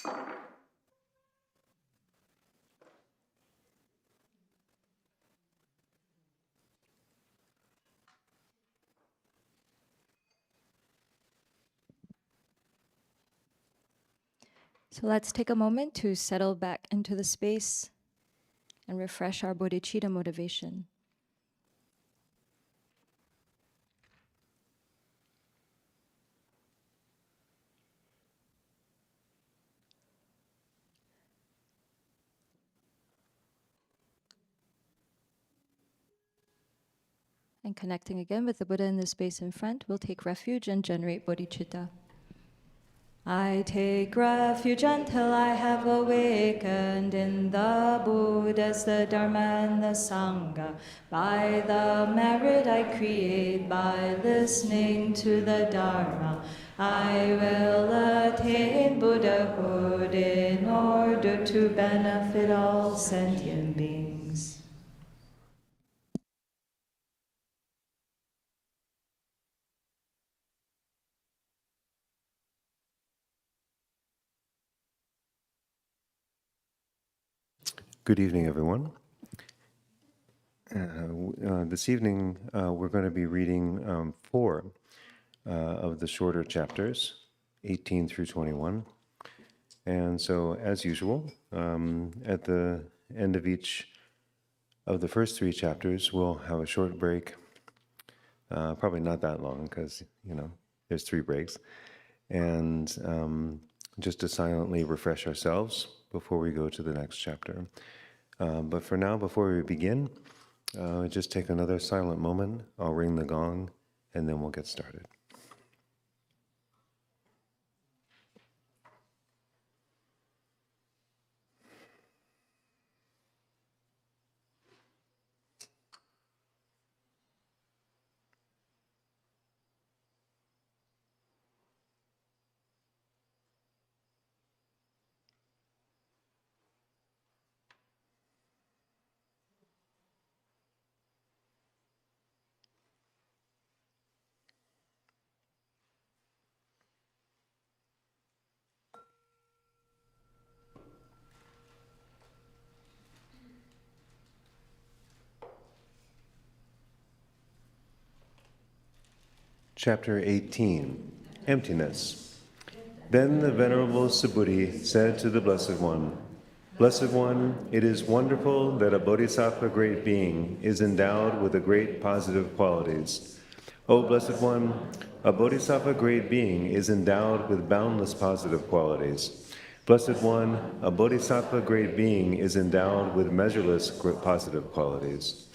So let's take a moment to settle back into the space and refresh our bodhicitta motivation. And connecting again with the Buddha in the space in front, we'll take refuge and generate bodhicitta. I take refuge until I have awakened in the Buddhas, the Dharma, and the Saṅgha. By the merit I create by listening to the Dharma, I will attain Buddhahood in order to benefit all sentient beings. Good evening, everyone. This evening, we're going to be reading 4 of the shorter chapters, 18 through 21. And so, as usual, at the end of each of the first 3 chapters, we'll have a short break, probably not that long because, there's 3 breaks, and just to silently refresh ourselves before we go to the next chapter. But for now, before we begin, just take another silent moment. I'll ring the gong, and then we'll get started. Chapter 18, Emptiness. Then the Venerable Subhuti said to the Blessed One, Blessed One, it is wonderful that a bodhisattva great being is endowed with the great positive qualities. O Blessed One, a bodhisattva great being is endowed with boundless positive qualities. Blessed One, a bodhisattva great being is endowed with measureless positive qualities.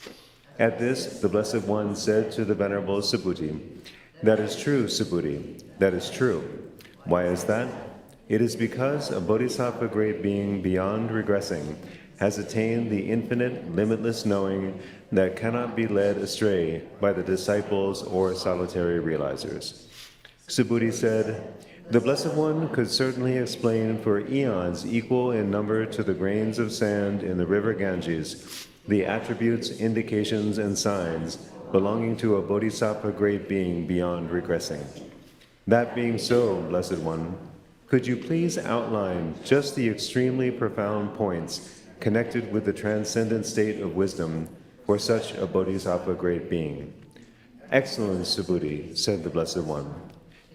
At this, the Blessed One said to the Venerable Subhuti, That is true, Subhuti, that is true. Why is that? It is because a bodhisattva great being beyond regressing has attained the infinite, limitless knowing that cannot be led astray by the disciples or solitary realizers. Subhuti said, The Blessed One could certainly explain for eons equal in number to the grains of sand in the river Ganges the attributes, indications, and signs belonging to a bodhisattva great being beyond regressing. That being so, Blessed One, could you please outline just the extremely profound points connected with the transcendent state of wisdom for such a bodhisattva great being? Excellent, Subhuti, said the Blessed One.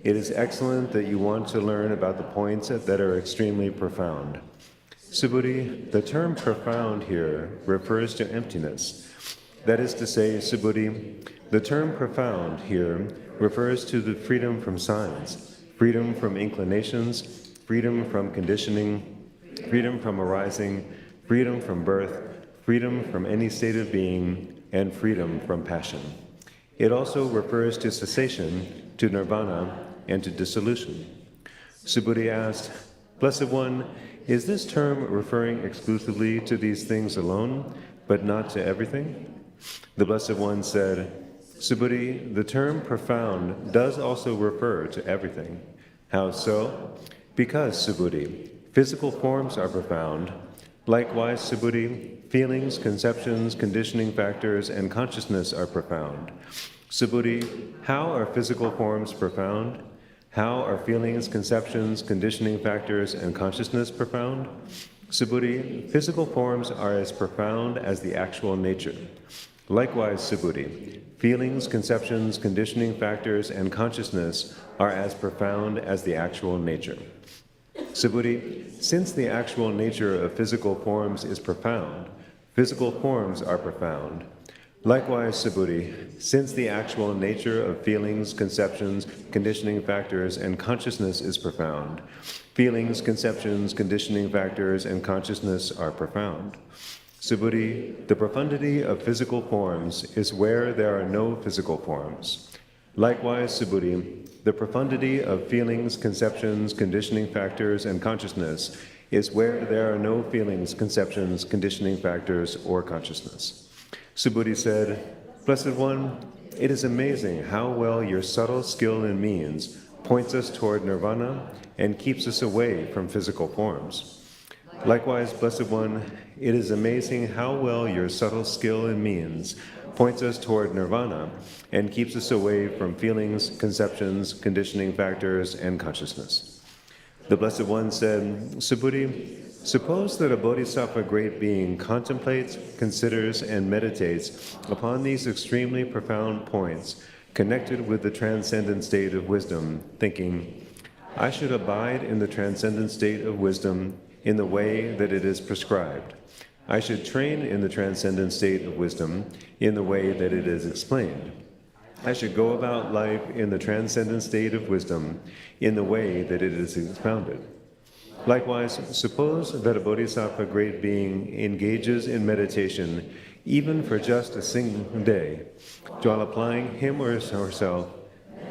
It is excellent that you want to learn about the points that are extremely profound. Subhuti, the term profound here refers to emptiness. That is to say, Subhuti, the term profound here refers to the freedom from signs, freedom from inclinations, freedom from conditioning, freedom from arising, freedom from birth, freedom from any state of being, and freedom from passion. It also refers to cessation, to nirvana, and to dissolution. Subhuti asked, Blessed One, is this term referring exclusively to these things alone, but not to everything? The Blessed One said, Subhuti, the term profound does also refer to everything. How so? Because, Subhuti, physical forms are profound. Likewise, Subhuti, feelings, conceptions, conditioning factors, and consciousness are profound. Subhuti, how are physical forms profound? How are feelings, conceptions, conditioning factors, and consciousness profound? Subhuti, physical forms are as profound as the actual nature. Likewise, Subhuti, feelings, conceptions, conditioning factors, and consciousness are as profound as the actual nature. Subhuti, since the actual nature of physical forms is profound, physical forms are profound. Likewise, Subhuti, since the actual nature of feelings, conceptions, conditioning factors, and consciousness is profound, feelings, conceptions, conditioning factors, and consciousness are profound. Subhuti, the profundity of physical forms is where there are no physical forms. Likewise, Subhuti, the profundity of feelings, conceptions, conditioning factors, and consciousness is where there are no feelings, conceptions, conditioning factors, or consciousness. Subhuti said, Blessed One, it is amazing how well your subtle skill in means points us toward nirvana and keeps us away from physical forms. Likewise, Blessed One, it is amazing how well your subtle skill in means points us toward nirvana and keeps us away from feelings, conceptions, conditioning factors, and consciousness. The Blessed One said, Subhuti, suppose that a bodhisattva great being contemplates, considers, and meditates upon these extremely profound points connected with the transcendent state of wisdom, thinking, I should abide in the transcendent state of wisdom in the way that it is prescribed. I should train in the transcendent state of wisdom in the way that it is explained. I should go about life in the transcendent state of wisdom in the way that it is expounded. Likewise, suppose that a bodhisattva great being engages in meditation even for just a single day, while applying him or herself,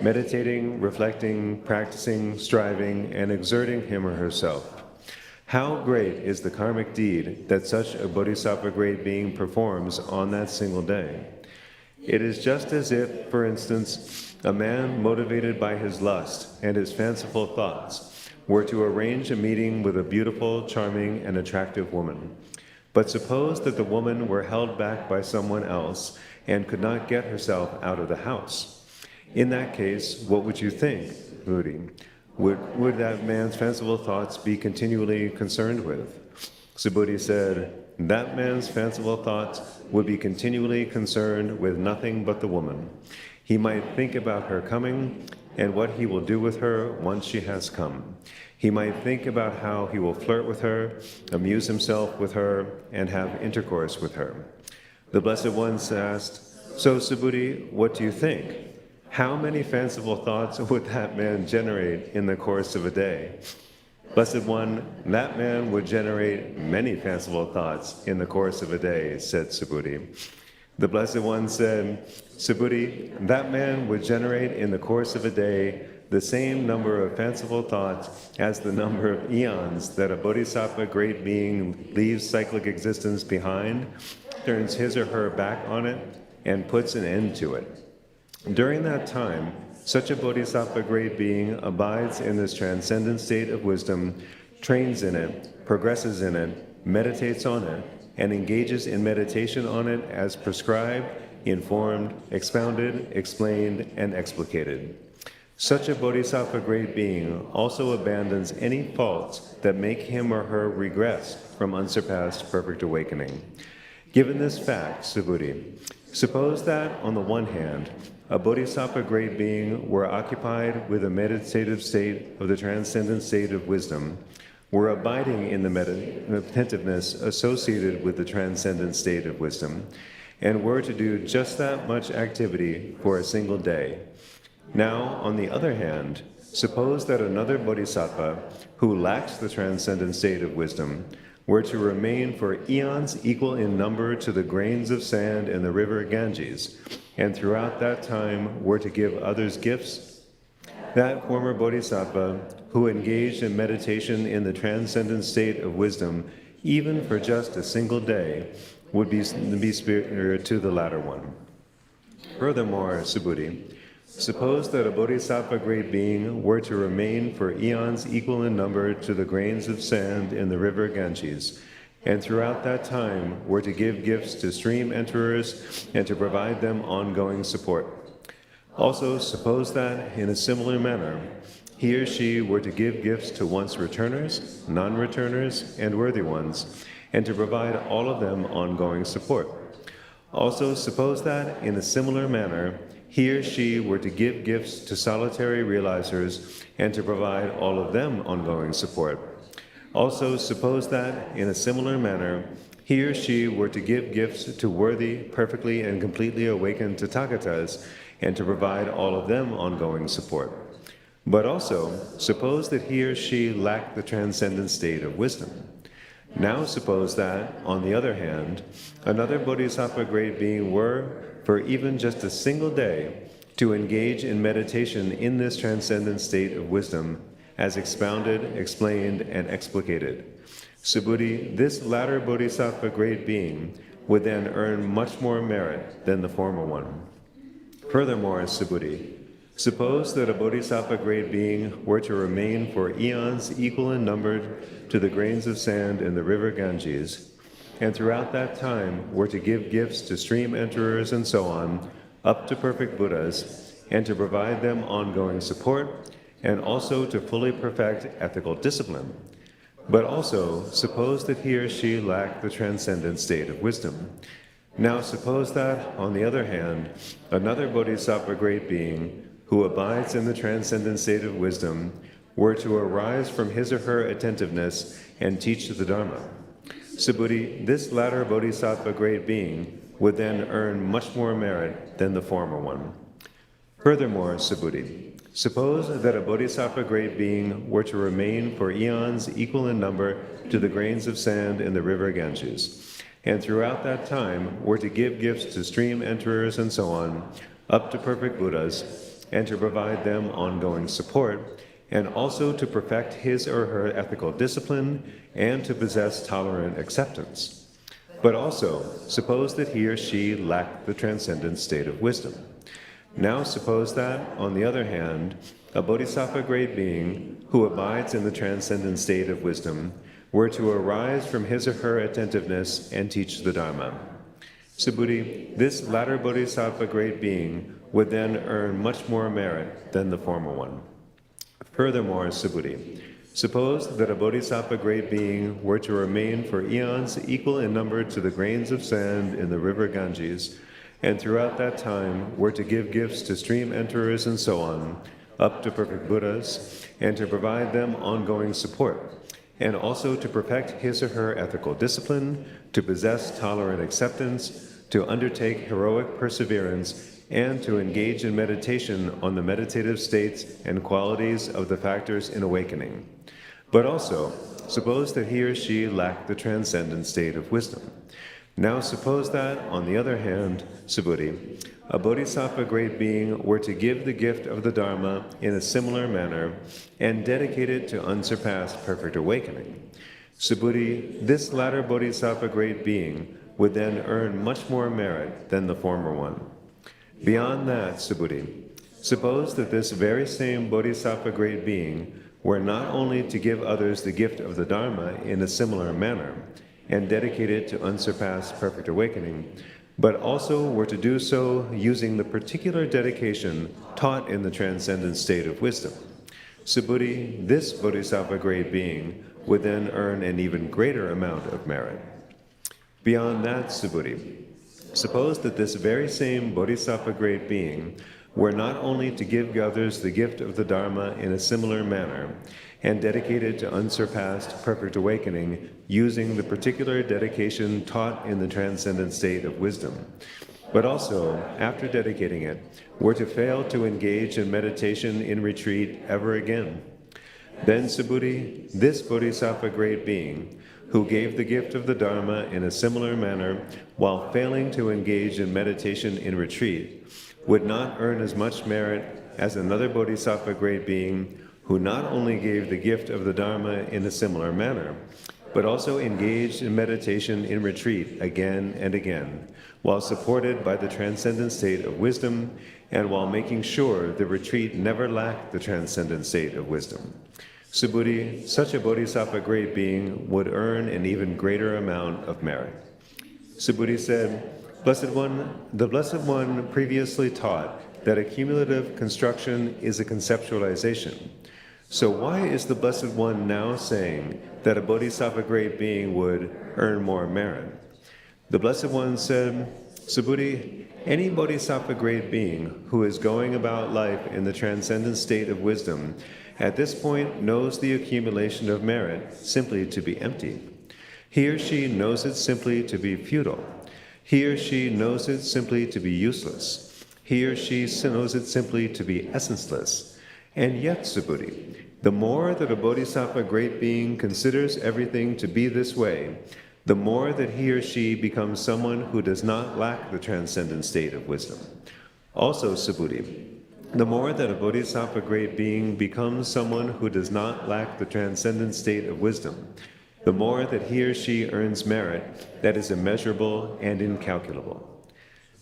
meditating, reflecting, practicing, striving, and exerting him or herself. How great is the karmic deed that such a bodhisattva great being performs on that single day? It is just as if, for instance, a man motivated by his lust and his fanciful thoughts were to arrange a meeting with a beautiful, charming, and attractive woman. But suppose that the woman were held back by someone else and could not get herself out of the house. In that case, what would you think, Moody? Would that man's fanciful thoughts be continually concerned with? Subhuti said, that man's fanciful thoughts would be continually concerned with nothing but the woman. He might think about her coming and what he will do with her once she has come. He might think about how he will flirt with her, amuse himself with her, and have intercourse with her. The Blessed One asked, So, Subhuti, what do you think? How many fanciful thoughts would that man generate in the course of a day? Blessed One, that man would generate many fanciful thoughts in the course of a day, said Subhuti. The Blessed One said, Subhuti, that man would generate in the course of a day the same number of fanciful thoughts as the number of eons that a bodhisattva great being leaves cyclic existence behind, turns his or her back on it, and puts an end to it. During that time, such a bodhisattva great being abides in this transcendent state of wisdom, trains in it, progresses in it, meditates on it, and engages in meditation on it as prescribed, informed, expounded, explained, and explicated. Such a bodhisattva great being also abandons any faults that make him or her regress from unsurpassed perfect awakening. Given this fact, Subhuti, suppose that, on the one hand, a bodhisattva great being were occupied with a meditative state of the transcendent state of wisdom, were abiding in the attentiveness associated with the transcendent state of wisdom, and were to do just that much activity for a single day. Now, on the other hand, suppose that another bodhisattva, who lacks the transcendent state of wisdom, were to remain for eons equal in number to the grains of sand in the river Ganges, and throughout that time were to give others gifts. That former bodhisattva, who engaged in meditation in the transcendent state of wisdom, even for just a single day, would be superior to the latter one. Furthermore, Subhuti, suppose that a bodhisattva great being were to remain for eons equal in number to the grains of sand in the river Ganges, and throughout that time were to give gifts to stream enterers and to provide them ongoing support. Also, suppose that, in a similar manner, he or she were to give gifts to once returners, non-returners, and worthy ones, and to provide all of them ongoing support. Also, suppose that, in a similar manner, he or she were to give gifts to solitary realizers and to provide all of them ongoing support. Also, suppose that, in a similar manner, he or she were to give gifts to worthy, perfectly and completely awakened Tathāgatas and to provide all of them ongoing support. But also, suppose that he or she lacked the transcendent state of wisdom. Now suppose that, on the other hand, another bodhisattva grade being were, for even just a single day, to engage in meditation in this transcendent state of wisdom, as expounded, explained, and explicated. Subhuti, this latter bodhisattva grade being would then earn much more merit than the former one. Furthermore, Subhuti, suppose that a bodhisattva grade being were to remain for eons equal in number to the grains of sand in the river Ganges, and throughout that time were to give gifts to stream enterers and so on, up to perfect Buddhas, and to provide them ongoing support, and also to fully perfect ethical discipline. But also, suppose that he or she lacked the transcendent state of wisdom. Now suppose that, on the other hand, another bodhisattva grade being, who abides in the transcendent state of wisdom, were to arise from his or her attentiveness and teach the Dharma. Subhuti, this latter bodhisattva grade being would then earn much more merit than the former one. Furthermore, Subhuti, suppose that a bodhisattva grade being were to remain for eons equal in number to the grains of sand in the river Ganges, and throughout that time were to give gifts to stream enterers and so on, up to perfect Buddhas, and to provide them ongoing support, and also to perfect his or her ethical discipline and to possess tolerant acceptance. But also, suppose that he or she lacked the transcendent state of wisdom. Now suppose that, on the other hand, a bodhisattva grade being who abides in the transcendent state of wisdom were to arise from his or her attentiveness and teach the Dharma. Subhuti, this latter bodhisattva grade being would then earn much more merit than the former one. Furthermore, Subhuti, suppose that a bodhisattva grade being were to remain for eons equal in number to the grains of sand in the river Ganges, and throughout that time were to give gifts to stream enterers and so on, up to perfect Buddhas, and to provide them ongoing support, and also to perfect his or her ethical discipline, to possess tolerant acceptance, to undertake heroic perseverance, and to engage in meditation on the meditative states and qualities of the factors in awakening. But also, suppose that he or she lacked the transcendent state of wisdom. Now suppose that, on the other hand, Subhuti, a bodhisattva grade being were to give the gift of the Dharma in a similar manner and dedicate it to unsurpassed perfect awakening. Subhuti, this latter bodhisattva grade being would then earn much more merit than the former one. Beyond that, Subhuti, suppose that this very same bodhisattva grade being were not only to give others the gift of the Dharma in a similar manner and dedicate it to unsurpassed perfect awakening, but also were to do so using the particular dedication taught in the transcendent state of wisdom. Subhuti, this bodhisattva grade being would then earn an even greater amount of merit. Beyond that, Subhuti, suppose that this very same bodhisattva grade being were not only to give others the gift of the Dharma in a similar manner and dedicate it to unsurpassed perfect awakening using the particular dedication taught in the transcendent state of wisdom, but also, after dedicating it, were to fail to engage in meditation in retreat ever again. Then, Subhuti, this bodhisattva grade being, who gave the gift of the Dharma in a similar manner while failing to engage in meditation in retreat, would not earn as much merit as another bodhisattva grade being who not only gave the gift of the Dharma in a similar manner, but also engaged in meditation in retreat again and again, while supported by the transcendent state of wisdom and while making sure the retreat never lacked the transcendent state of wisdom. Subhuti, such a bodhisattva grade being would earn an even greater amount of merit. Subhuti said, Blessed One, the Blessed One previously taught that a cumulative construction is a conceptualization. So why is the Blessed One now saying that a bodhisattva great being would earn more merit? The Blessed One said, Subhuti, any bodhisattva great being who is going about life in the transcendent state of wisdom at this point knows the accumulation of merit simply to be empty. He or she knows it simply to be futile. He or she knows it simply to be useless. He or she knows it simply to be essenceless. And yet, Subhuti, the more that a bodhisattva great being considers everything to be this way, the more that he or she becomes someone who does not lack the transcendent state of wisdom. Also, Subhuti, the more that a bodhisattva great being becomes someone who does not lack the transcendent state of wisdom, the more that he or she earns merit that is immeasurable and incalculable.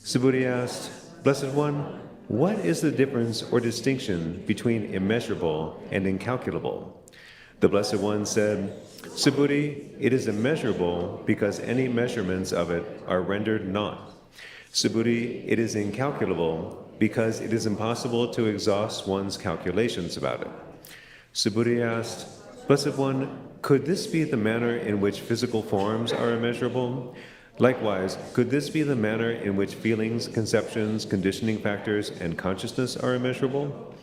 Subhuti asked, Blessed One, what is the difference or distinction between immeasurable and incalculable? The Blessed One said, Subhuti, it is immeasurable because any measurements of it are rendered naught. Subhuti, it is incalculable because it is impossible to exhaust one's calculations about it. Subhuti asked, Blessed One, could this be the manner in which physical forms are immeasurable? Likewise, could this be the manner in which feelings, conceptions, conditioning factors, and consciousness are immeasurable?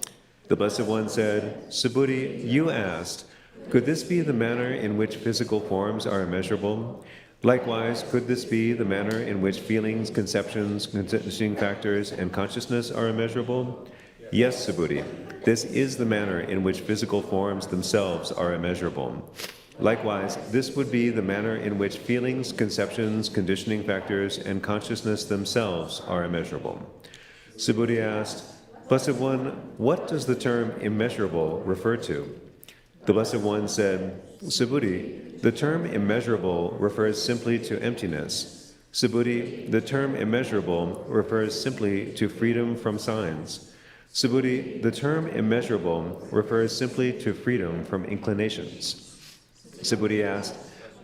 The Blessed One said, Subhuti, you asked, could this be the manner in which physical forms are immeasurable? Likewise, could this be the manner in which feelings, conceptions, conditioning factors, and consciousness are immeasurable? Yes, Subhuti, this is the manner in which physical forms themselves are immeasurable. Likewise, this would be the manner in which feelings, conceptions, conditioning factors, and consciousness themselves are immeasurable. Subhuti asked, Blessed One, what does the term immeasurable refer to? The Blessed One said, Subhuti, the term immeasurable refers simply to emptiness. Subhuti, the term immeasurable refers simply to freedom from signs. Subhuti, the term immeasurable refers simply to freedom from inclinations. Subhuti asked,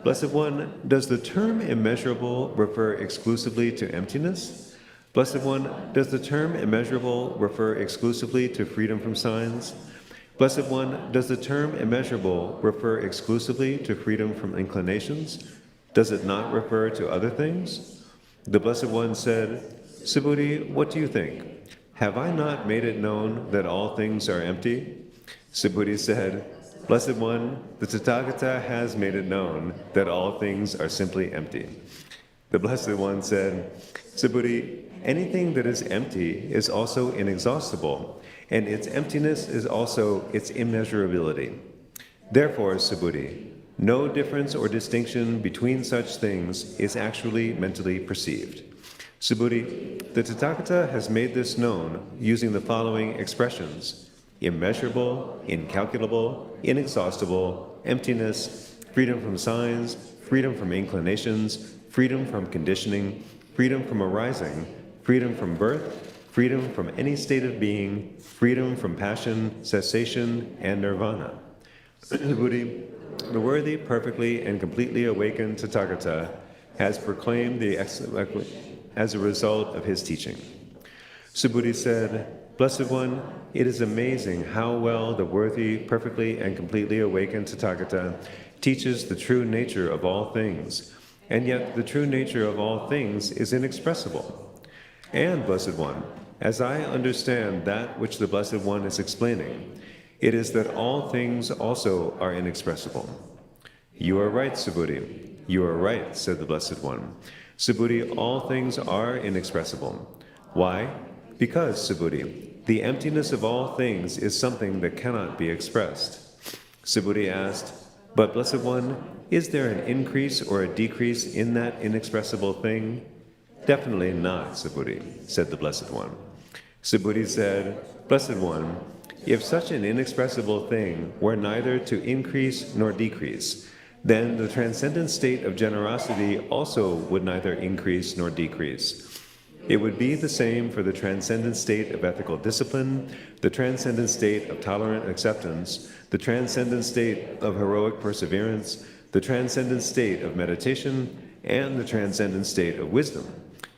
Blessed One, does the term immeasurable refer exclusively to emptiness? Blessed One, does the term immeasurable refer exclusively to freedom from signs? Blessed One, does the term immeasurable refer exclusively to freedom from inclinations? Does it not refer to other things? The Blessed One said, Subhuti, what do you think? Have I not made it known that all things are empty? Subhuti said, Blessed One, the Tathāgata has made it known that all things are simply empty. The Blessed One said, Subhuti, anything that is empty is also inexhaustible, and its emptiness is also its immeasurability. Therefore, Subhuti, no difference or distinction between such things is actually mentally perceived. Subhuti, the Tathāgata has made this known using the following expressions: immeasurable, incalculable, inexhaustible, emptiness, freedom from signs, freedom from inclinations, freedom from conditioning, freedom from arising, freedom from birth, freedom from any state of being, freedom from passion, cessation, and nirvana. Subhuti, the worthy, perfectly, and completely awakened Tathāgata has proclaimed as a result of his teaching. Subhuti said, Blessed One, it is amazing how well the worthy, perfectly, and completely awakened Tathāgata teaches the true nature of all things, and yet the true nature of all things is inexpressible. And, Blessed One, as I understand that which the Blessed One is explaining, it is that all things also are inexpressible. You are right, Subhuti. You are right, said the Blessed One. Subhuti, all things are inexpressible. Why? Because, Subhuti, the emptiness of all things is something that cannot be expressed. Subhuti asked, But, Blessed One, is there an increase or a decrease in that inexpressible thing? Definitely not, Subhuti, said the Blessed One. Subhuti said, Blessed One, if such an inexpressible thing were neither to increase nor decrease, then the transcendent state of generosity also would neither increase nor decrease. It would be the same for the transcendent state of ethical discipline, the transcendent state of tolerant acceptance, the transcendent state of heroic perseverance, the transcendent state of meditation, and the transcendent state of wisdom.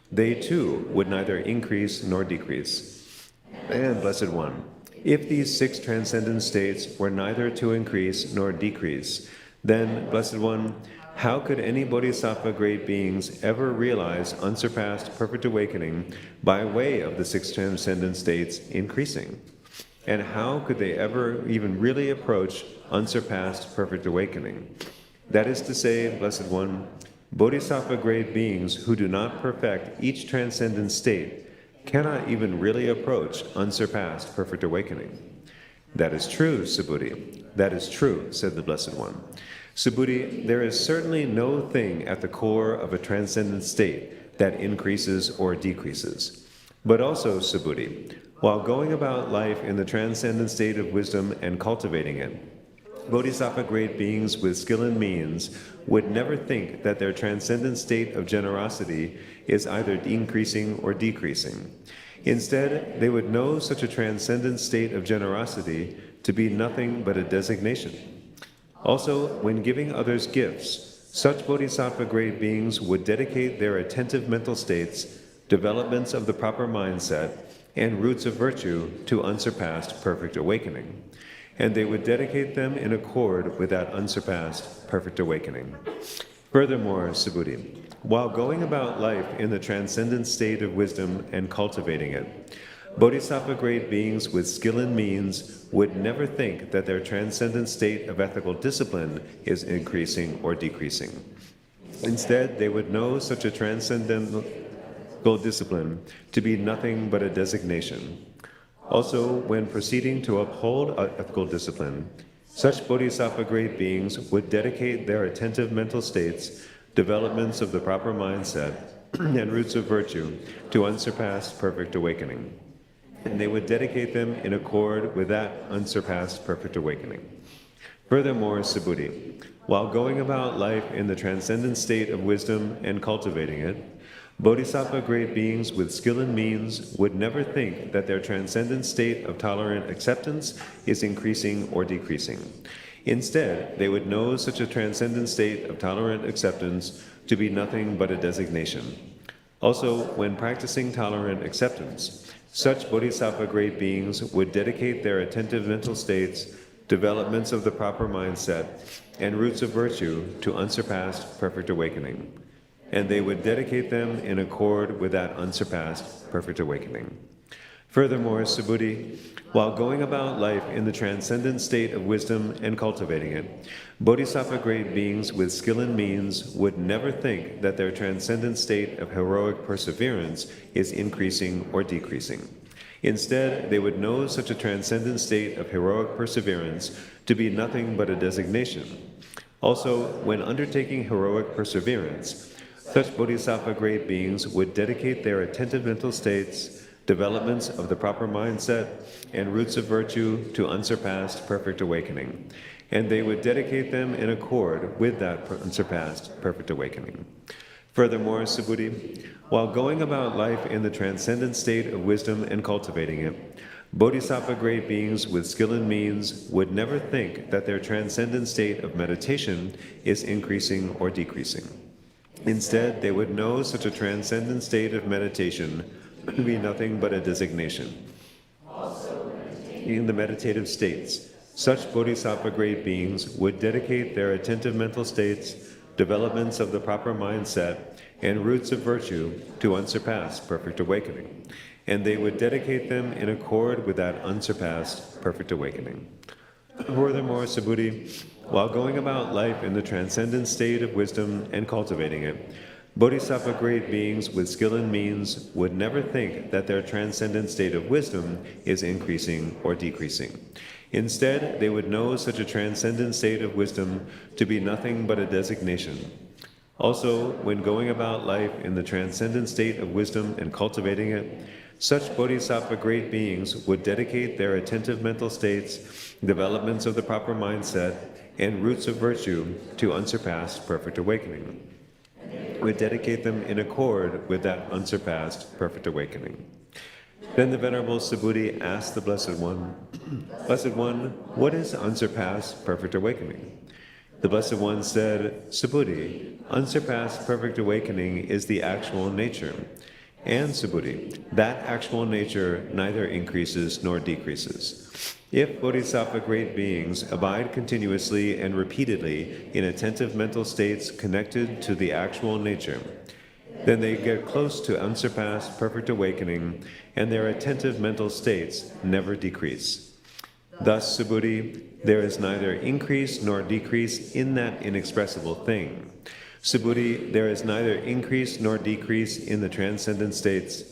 They too would neither increase nor decrease. And, Blessed One, If these 6 transcendent states were neither to increase nor decrease, then, Blessed One, how could any bodhisattva great beings ever realize unsurpassed perfect awakening by way of the 6 transcendent states increasing? And how could they ever even really approach unsurpassed perfect awakening? That is to say, Blessed One, bodhisattva great beings who do not perfect each transcendent state cannot even really approach unsurpassed perfect awakening. That is true, Subhuti. That is true, said the Blessed One. Subhuti, there is certainly no thing at the core of a transcendent state that increases or decreases. But also, Subhuti, while going about life in the transcendent state of wisdom and cultivating it, bodhisattva great beings with skill and means would never think that their transcendent state of generosity is either increasing or decreasing. Instead, they would know such a transcendent state of generosity to be nothing but a designation. Also, when giving others gifts, such bodhisattva great beings would dedicate their attentive mental states, developments of the proper mindset, and roots of virtue to unsurpassed perfect awakening. And they would dedicate them in accord with that unsurpassed perfect awakening. Furthermore, Subhuti, while going about life in the transcendent state of wisdom and cultivating it, bodhisattva great beings with skill and means would never think that their transcendent state of ethical discipline is increasing or decreasing. Instead, they would know such a transcendental discipline to be nothing but a designation. Also, when proceeding to uphold ethical discipline, such bodhisattva great beings would dedicate their attentive mental states, developments of the proper mindset, and roots of virtue to unsurpassed perfect awakening. And they would dedicate them in accord with that unsurpassed perfect awakening. Furthermore, Subhuti, while going about life in the transcendent state of wisdom and cultivating it, bodhisattva great beings with skill and means would never think that their transcendent state of tolerant acceptance is increasing or decreasing. Instead, they would know such a transcendent state of tolerant acceptance to be nothing but a designation. Also, when practicing tolerant acceptance, such bodhisattva great beings would dedicate their attentive mental states, developments of the proper mindset, and roots of virtue to unsurpassed perfect awakening. And they would dedicate them in accord with that unsurpassed perfect awakening. Furthermore, Subhuti, while going about life in the transcendent state of wisdom and cultivating it, bodhisattva great beings with skill and means would never think that their transcendent state of heroic perseverance is increasing or decreasing. Instead, they would know such a transcendent state of heroic perseverance to be nothing but a designation. Also, when undertaking heroic perseverance, such bodhisattva great beings would dedicate their attentive mental states, developments of the proper mindset, and roots of virtue to unsurpassed perfect awakening. And they would dedicate them in accord with that unsurpassed perfect awakening. Furthermore, Subhuti, while going about life in the transcendent state of wisdom and cultivating it, bodhisattva great beings with skill and means would never think that their transcendent state of meditation is increasing or decreasing. Instead, they would know such a transcendent state of meditation to be nothing but a designation. In the meditative states, such bodhisattva great beings would dedicate their attentive mental states, developments of the proper mindset, and roots of virtue to unsurpassed perfect awakening. And they would dedicate them in accord with that unsurpassed perfect awakening. Furthermore, Subhuti, while going about life in the transcendent state of wisdom and cultivating it, bodhisattva great beings with skill and means would never think that their transcendent state of wisdom is increasing or decreasing. Instead, they would know such a transcendent state of wisdom to be nothing but a designation. Also, when going about life in the transcendent state of wisdom and cultivating it, such bodhisattva great beings would dedicate their attentive mental states, developments of the proper mindset, and roots of virtue to unsurpassed perfect awakening. Would dedicate them in accord with that unsurpassed perfect awakening. Then the Venerable Subhuti asked the Blessed One, Blessed One, what is unsurpassed perfect awakening? The Blessed One said, Subhuti, unsurpassed perfect awakening is the actual nature. And Subhuti, that actual nature neither increases nor decreases. If Bodhisattva great beings abide continuously and repeatedly in attentive mental states connected to the actual nature, then they get close to unsurpassed perfect awakening, and their attentive mental states never decrease. Thus, Subhuti, there is neither increase nor decrease in that inexpressible thing. Subhuti, there is neither increase nor decrease in the transcendent states.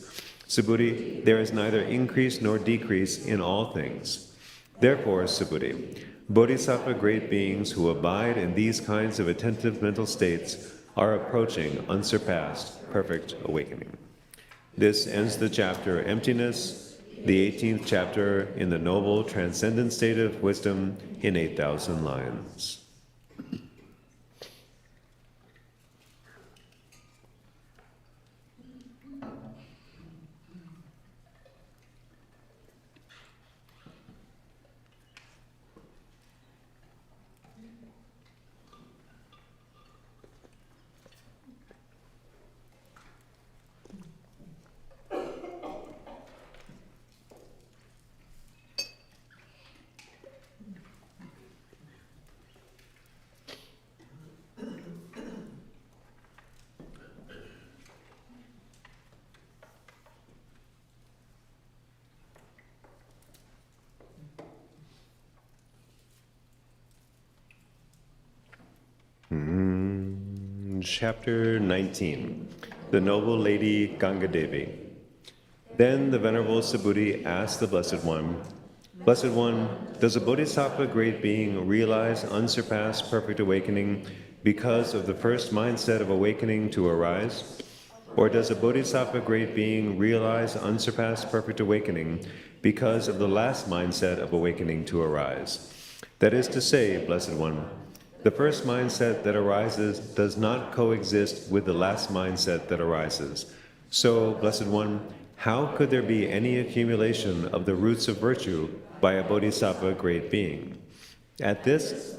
Subhuti, there is neither increase nor decrease in all things. Therefore, Subhuti, Bodhisattva great beings who abide in these kinds of attentive mental states are approaching unsurpassed perfect awakening. This ends the chapter Emptiness, the 18th chapter in the noble transcendent state of wisdom in 8,000 lines. Chapter 19, the Noble Lady Ganga Devi. Then the Venerable Subhuti asked the Blessed One, Blessed One, does a Bodhisattva great being realize unsurpassed perfect awakening because of the first mindset of awakening to arise? Or does a Bodhisattva great being realize unsurpassed perfect awakening because of the last mindset of awakening to arise? That is to say, Blessed One, the first mindset that arises does not coexist with the last mindset that arises. So, Blessed One, how could there be any accumulation of the roots of virtue by a Bodhisattva great being? At this,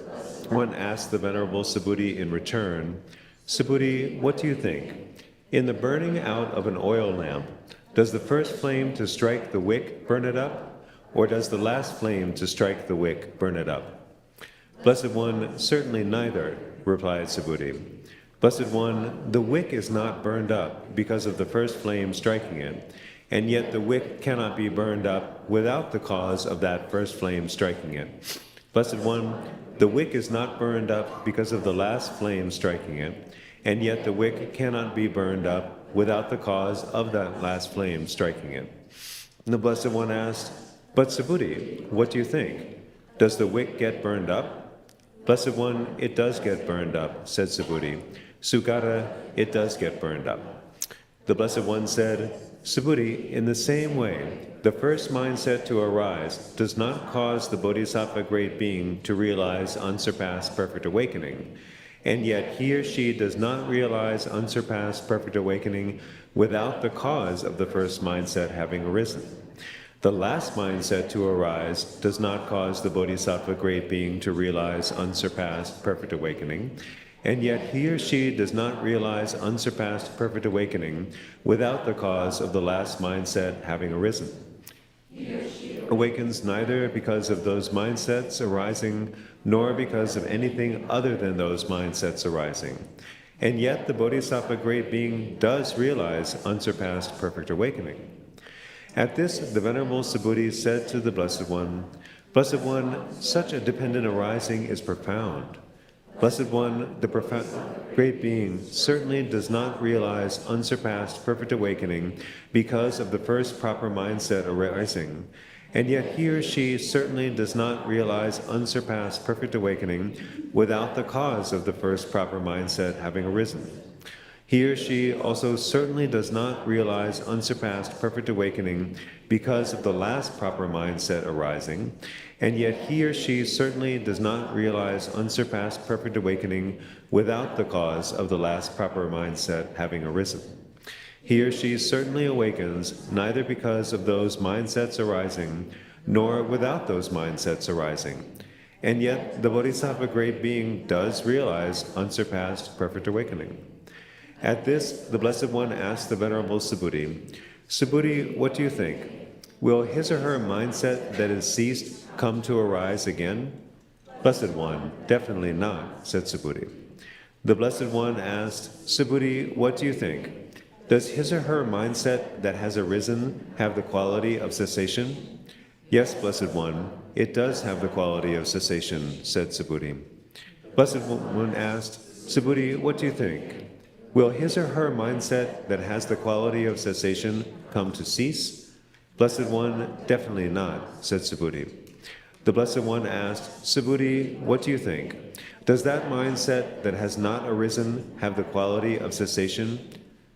one asked the Venerable Subhuti in return, Subhuti, what do you think? In the burning out of an oil lamp, does the first flame to strike the wick burn it up? Or does the last flame to strike the wick burn it up? Blessed One, certainly neither, replied Subhuti. Blessed One, the wick is not burned up because of the first flame striking it, and yet the wick cannot be burned up without the cause of that first flame striking it. Blessed One, the wick is not burned up because of the last flame striking it, and yet the wick cannot be burned up without the cause of that last flame striking it. And the Blessed One asked, But Subhuti, what do you think? Does the wick get burned up? Blessed One, it does get burned up, said Subhuti. Sugata, it does get burned up. The Blessed One said, Subhuti, in the same way, the first mindset to arise does not cause the Bodhisattva great being to realize unsurpassed perfect awakening, and yet he or she does not realize unsurpassed perfect awakening without the cause of the first mindset having arisen. The last mindset to arise does not cause the Bodhisattva great being to realize unsurpassed perfect awakening, and yet he or she does not realize unsurpassed perfect awakening without the cause of the last mindset having arisen. Awakens neither because of those mindsets arising, nor because of anything other than those mindsets arising. And yet the Bodhisattva great being does realize unsurpassed perfect awakening. At this, the Venerable Subhuti said to the Blessed One, Blessed One, such a dependent arising is profound. Blessed One, the profound great being certainly does not realize unsurpassed perfect awakening because of the first proper mindset arising, and yet he or she certainly does not realize unsurpassed perfect awakening without the cause of the first proper mindset having arisen. He or she also certainly does not realize unsurpassed perfect awakening because of the last proper mindset arising, and yet he or she certainly does not realize unsurpassed perfect awakening without the cause of the last proper mindset having arisen. He or she certainly awakens neither because of those mindsets arising, nor without those mindsets arising, and yet the Bodhisattva great being does realize unsurpassed perfect awakening. At this, the Blessed One asked the Venerable Subhuti, Subhuti, what do you think? Will his or her mindset that has ceased come to arise again? Blessed One, definitely not, said Subhuti. The Blessed One asked, Subhuti, what do you think? Does his or her mindset that has arisen have the quality of cessation? Yes, Blessed One, it does have the quality of cessation, said Subhuti. Blessed One asked, Subhuti, what do you think? Will his or her mindset that has the quality of cessation come to cease? Blessed One, definitely not, said Subhuti. The Blessed One asked, Subhuti, what do you think? Does that mindset that has not arisen have the quality of cessation?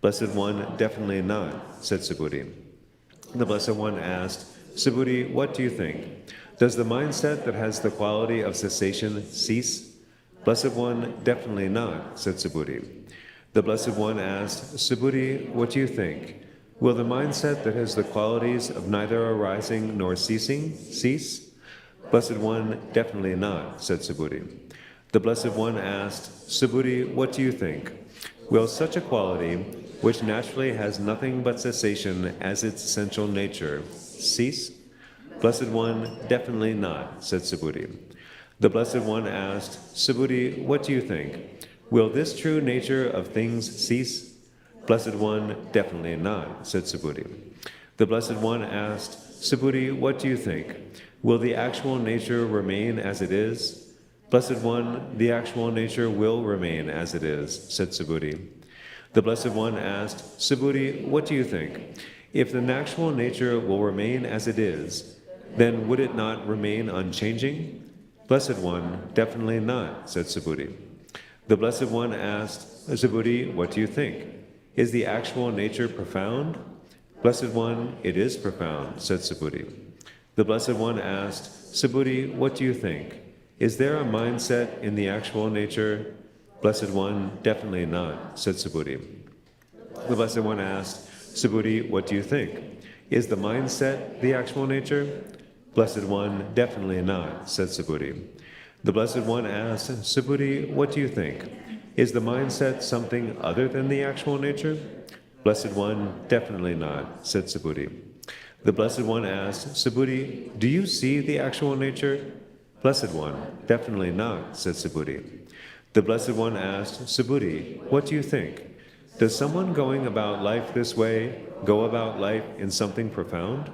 Blessed One, definitely not, said Subhuti. The Blessed One asked, Subhuti, what do you think? Does the mindset that has the quality of cessation cease? Blessed One, definitely not, said Subhuti. The Blessed One asked, Subhuti, what do you think? Will the mindset that has the qualities of neither arising nor ceasing cease? Blessed One, definitely not, said Subhuti. The Blessed One asked, Subhuti, what do you think? Will such a quality, which naturally has nothing but cessation as its essential nature, cease? Blessed One, definitely not, said Subhuti. The Blessed One asked, Subhuti, what do you think? Will this true nature of things cease? Blessed One, definitely not, said Subhuti. The Blessed One asked, Subhuti, what do you think? Will the actual nature remain as it is? Blessed One, the actual nature will remain as it is, said Subhuti. The Blessed One asked, Subhuti, what do you think? If the actual nature will remain as it is, then would it not remain unchanging? Blessed One, definitely not, said Subhuti. The Blessed One asked, Subhuti, what do you think? Is the actual nature profound? Blessed One, it is profound, said Subhuti. The Blessed One asked, Subhuti, what do you think? Is there a mindset in the actual nature? Blessed One, definitely not, said Subhuti. The Blessed One asked, Subhuti, what do you think? Is the mindset the actual nature? Blessed One, definitely not, said Subhuti. The Blessed One asked, Subhuti, what do you think? Is the mindset something other than the actual nature? Blessed One, definitely not, said Subhuti. The Blessed One asked, Subhuti, do you see the actual nature? Blessed One, definitely not, said Subhuti. The Blessed One asked, Subhuti, what do you think? Does someone going about life this way go about life in something profound?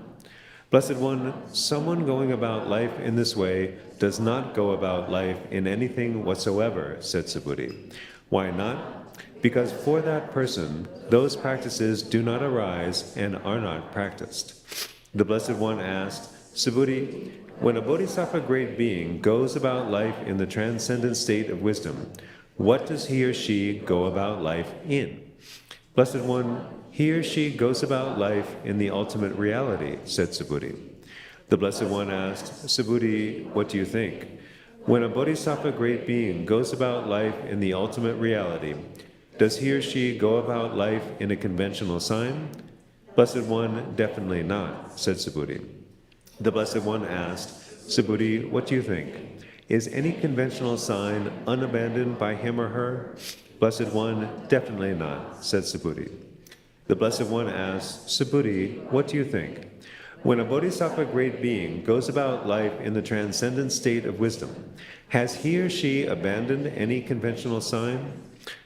Blessed One, someone going about life in this way does not go about life in anything whatsoever, said Subhuti. Why not? Because for that person, those practices do not arise and are not practiced. The Blessed One asked, Subhuti, when a bodhisattva great being goes about life in the transcendent state of wisdom, what does he or she go about life in? Blessed One, he or she goes about life in the ultimate reality, said Subhuti. The Blessed One asked, Subhuti, what do you think? When a bodhisattva great being goes about life in the ultimate reality, does he or she go about life in a conventional sign? Blessed One, definitely not, said Subhuti. The Blessed One asked, Subhuti, what do you think? Is any conventional sign unabandoned by him or her? Blessed One, definitely not, said Subhuti. The Blessed One asked, Subhuti, what do you think? When a bodhisattva great being goes about life in the transcendent state of wisdom, has he or she abandoned any conventional sign?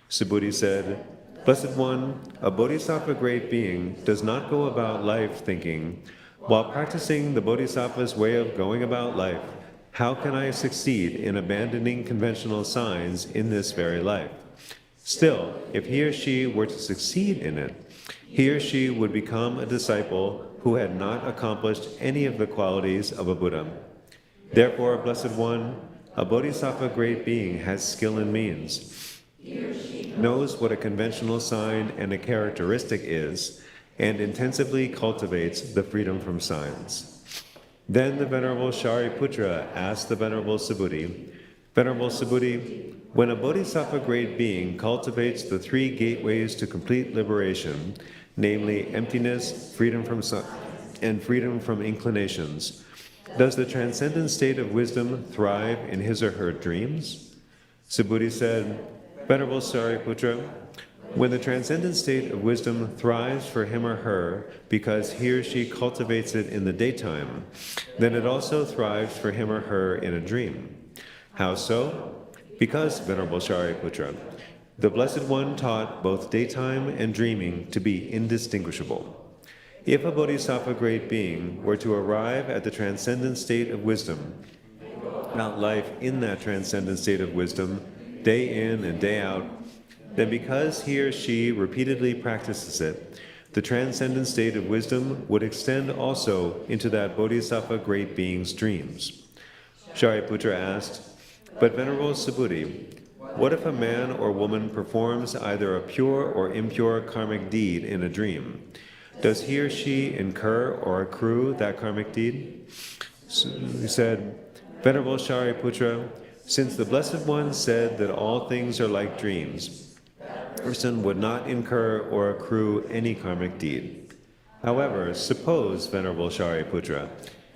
Subhuti said, Blessed One, a bodhisattva great being does not go about life thinking, while practicing the bodhisattva's way of going about life, how can I succeed in abandoning conventional signs in this very life? Still, if he or she were to succeed in it, he or she would become a disciple who had not accomplished any of the qualities of a Buddha. Therefore, Blessed One, a bodhisattva great being has skill and means, knows what a conventional sign and a characteristic is, and intensively cultivates the freedom from signs. Then the Venerable Shariputra asked the Venerable Subhuti, Venerable Subhuti, when a bodhisattva great being cultivates the three gateways to complete liberation, namely emptiness, freedom from and freedom from inclinations, does the transcendent state of wisdom thrive in his or her dreams? Subhuti said, Venerable Shariputra, When the transcendent state of wisdom thrives for him or her because he or she cultivates it in the daytime, then it also thrives for him or her in a dream. How so? Because, Venerable Shariputra, the Blessed One taught both daytime and dreaming to be indistinguishable. If a bodhisattva great being were to arrive at the transcendent state of wisdom, about life in that transcendent state of wisdom, day in and day out, then because he or she repeatedly practices it, the transcendent state of wisdom would extend also into that bodhisattva great being's dreams. Shariputra asked, "But Venerable Subhuti, what if a man or woman performs either a pure or impure karmic deed in a dream? Does he or she incur or accrue that karmic deed?" So he said, "Venerable Shariputra, since the Blessed One said that all things are like dreams, a person would not incur or accrue any karmic deed. However, suppose, Venerable Shariputra,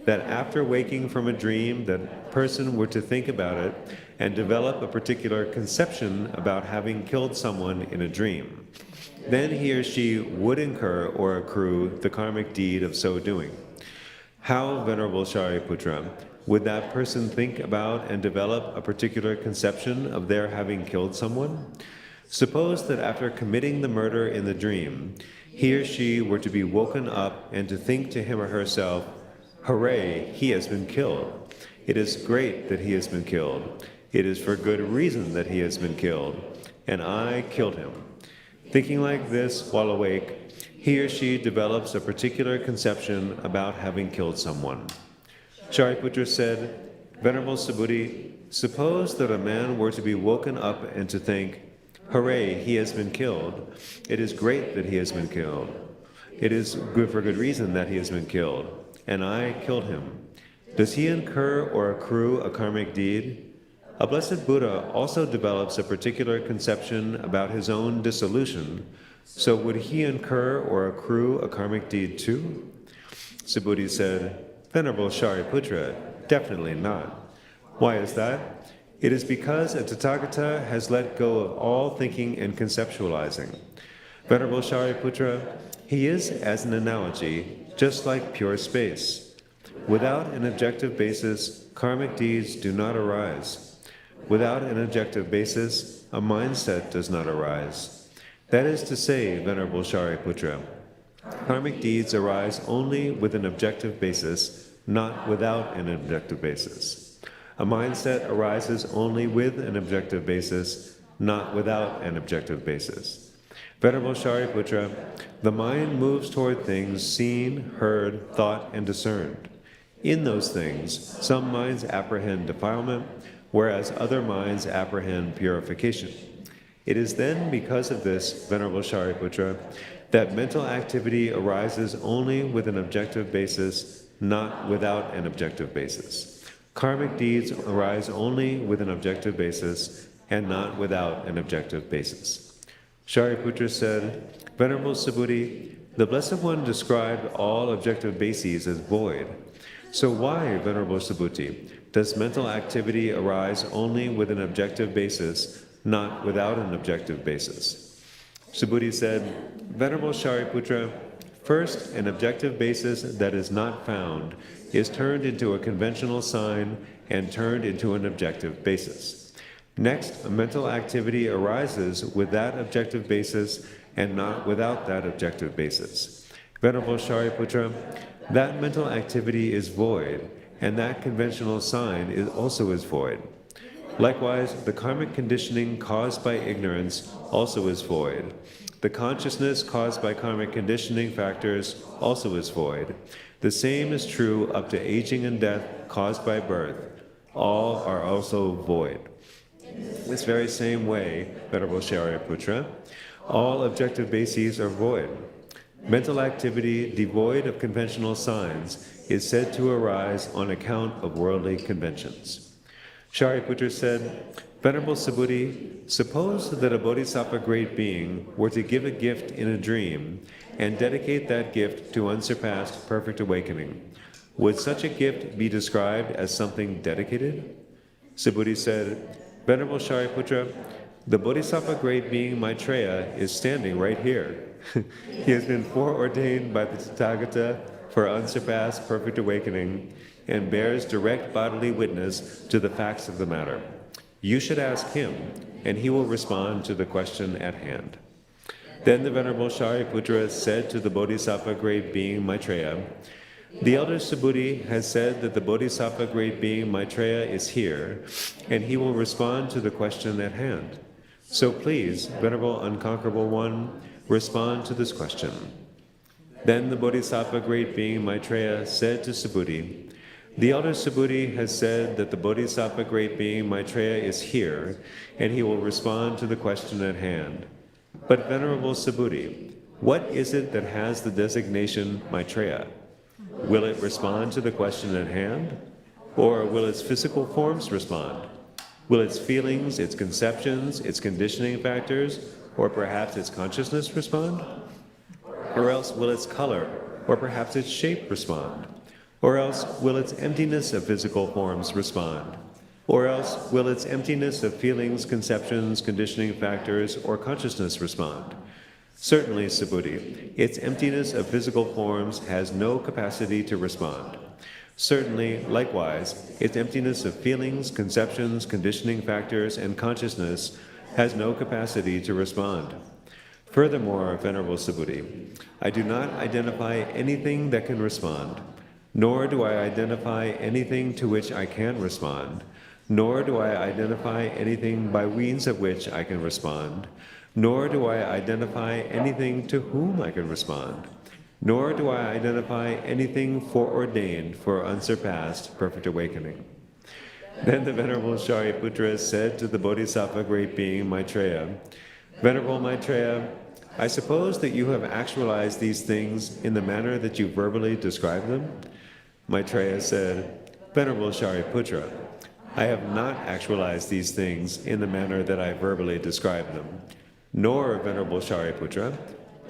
that after waking from a dream, that person were to think about it and develop a particular conception about having killed someone in a dream. Then he or she would incur or accrue the karmic deed of so doing. How, Venerable Shariputra, would that person think about and develop a particular conception of their having killed someone? Suppose that after committing the murder in the dream, he or she were to be woken up and to think to him or herself, 'Hooray, he has been killed. It is great that he has been killed. It is for good reason that he has been killed, and I killed him.' Thinking like this while awake, he or she develops a particular conception about having killed someone." Shariputra said, "Venerable Subhuti, suppose that a man were to be woken up and to think, 'Hooray, he has been killed. It is great that he has been killed. It is good for good reason that he has been killed, and I killed him.' Does he incur or accrue a karmic deed? A blessed Buddha also develops a particular conception about his own dissolution, so would he incur or accrue a karmic deed too?" Subhuti said, "Venerable Shariputra, definitely not. Why is that? It is because a Tathāgata has let go of all thinking and conceptualizing. Venerable Shariputra, he is, as an analogy, just like pure space. Without an objective basis, karmic deeds do not arise. Without an objective basis, a mindset does not arise. That is to say, Venerable Shariputra, karmic deeds arise only with an objective basis, not without an objective basis. A mindset arises only with an objective basis, not without an objective basis. Venerable Shariputra, the mind moves toward things seen, heard, thought, and discerned. In those things, some minds apprehend defilement, whereas other minds apprehend purification. It is then because of this, Venerable Shariputra, that mental activity arises only with an objective basis, not without an objective basis. Karmic deeds arise only with an objective basis and not without an objective basis." Shariputra said, "Venerable Subhuti, the Blessed One described all objective bases as void. So why, Venerable Subhuti, does mental activity arise only with an objective basis, not without an objective basis?" Subhuti said, "Venerable Shariputra, first, an objective basis that is not found is turned into a conventional sign and turned into an objective basis. Next, a mental activity arises with that objective basis and not without that objective basis. Venerable Shariputra, that mental activity is void, and that conventional sign also is void. Likewise, the karmic conditioning caused by ignorance also is void. The consciousness caused by karmic conditioning factors also is void. The same is true up to aging and death caused by birth. All are also void. This very same way, Venerable Shariputra, all objective bases are void. Mental activity devoid of conventional signs is said to arise on account of worldly conventions." Shariputra said, "Venerable Subhuti, suppose that a bodhisattva great being were to give a gift in a dream and dedicate that gift to unsurpassed perfect awakening. Would such a gift be described as something dedicated?" Subhuti said, "Venerable Shariputra, The Bodhisattva great being Maitreya is standing right here. He has been foreordained by the Tathāgata for unsurpassed perfect awakening and bears direct bodily witness to the facts of the matter. You should ask him, and he will respond to the question at hand. Then the Venerable Shariputra said to the Bodhisattva great being Maitreya, the elder Subhuti has said that the Bodhisattva great being Maitreya is here, and he will respond to the question at hand. So please, Venerable Unconquerable One, respond to this question. Then the Bodhisattva great being Maitreya said to Subhuti, the elder Subhuti has said that the Bodhisattva great being Maitreya is here, and he will respond to the question at hand. But Venerable Subhuti, what is it that has the designation Maitreya? Will it respond to the question at hand? Or will its physical forms respond? Will its feelings, its conceptions, its conditioning factors, or perhaps its consciousness respond? Or else will its color, or perhaps its shape respond? Or else will its emptiness of physical forms respond? Or else will its emptiness of feelings, conceptions, conditioning factors, or consciousness respond? Certainly, Subhuti, its emptiness of physical forms has no capacity to respond. Certainly, likewise, its emptiness of feelings, conceptions, conditioning factors, and consciousness has no capacity to respond. Furthermore, Venerable Subhuti, I do not identify anything that can respond, nor do I identify anything to which I can respond, nor do I identify anything by means of which I can respond, nor do I identify anything to whom I can respond, nor do I identify anything foreordained for unsurpassed perfect awakening. Then the Venerable Shariputra said to the Bodhisattva great being Maitreya, Venerable Maitreya, I suppose that you have actualized these things in the manner that you verbally describe them? Maitreya said, Venerable Shariputra, I have not actualized these things in the manner that I verbally describe them. Nor, Venerable Shariputra,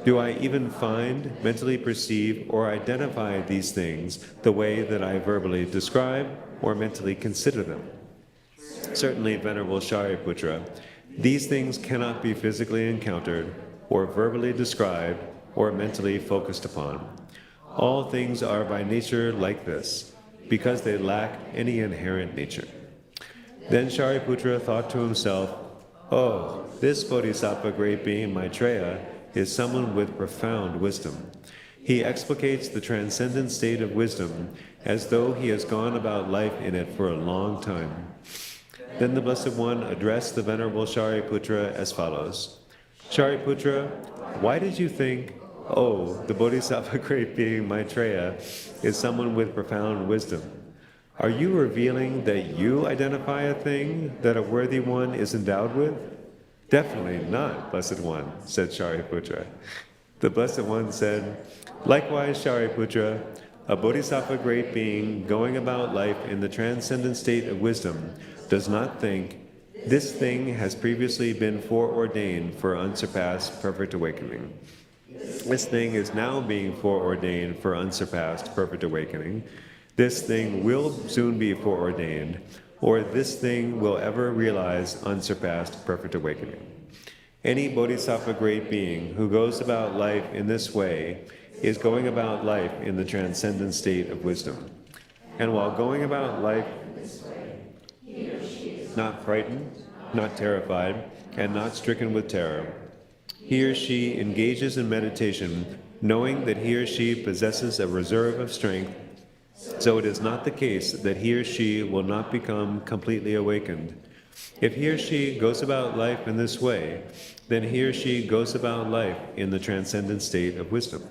do I even find, mentally perceive, or identify these things the way that I verbally describe or mentally consider them. Certainly, Venerable Shariputra, these things cannot be physically encountered, or verbally described, or mentally focused upon. All things are by nature like this, because they lack any inherent nature. Then Shariputra thought to himself, oh, this Bodhisattva great being Maitreya is someone with profound wisdom. He explicates the transcendent state of wisdom as though he has gone about life in it for a long time. Then the Blessed One addressed the Venerable Shariputra as follows. Shariputra, why did you think, oh, the Bodhisattva great being Maitreya is someone with profound wisdom? Are you revealing that you identify a thing that a worthy one is endowed with? Definitely not, Blessed One, said Shariputra. The Blessed One said, likewise, Shariputra, a Bodhisattva great being going about life in the transcendent state of wisdom does not think, this thing has previously been foreordained for unsurpassed perfect awakening. This thing is now being foreordained for unsurpassed perfect awakening. This thing will soon be foreordained, or this thing will ever realize unsurpassed perfect awakening. Any Bodhisattva great being who goes about life in this way is going about life in the transcendent state of wisdom. And while going about life not frightened, not terrified, and not stricken with terror, he or she engages in meditation, knowing that he or she possesses a reserve of strength, so it is not the case that he or she will not become completely awakened. If he or she goes about life in this way, then he or she goes about life in the transcendent state of wisdom.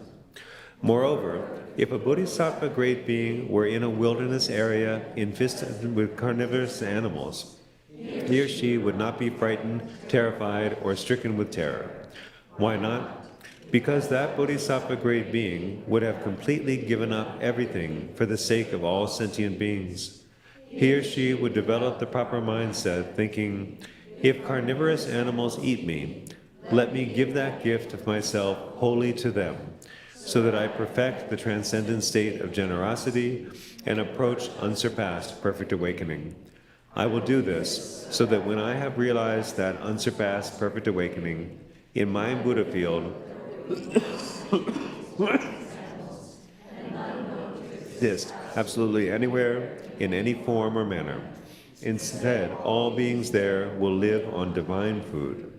Moreover, if a Bodhisattva great being were in a wilderness area infested with carnivorous animals, he or she would not be frightened, terrified, or stricken with terror. Why not? Because that Bodhisattva great being would have completely given up everything for the sake of all sentient beings. He or she would develop the proper mindset, thinking, if carnivorous animals eat me, let me give that gift of myself wholly to them, so that I perfect the transcendent state of generosity and approach unsurpassed perfect awakening. I will do this so that when I have realized that unsurpassed perfect awakening in my Buddha field, exist absolutely anywhere, in any form or manner. Instead, all beings there will live on divine food.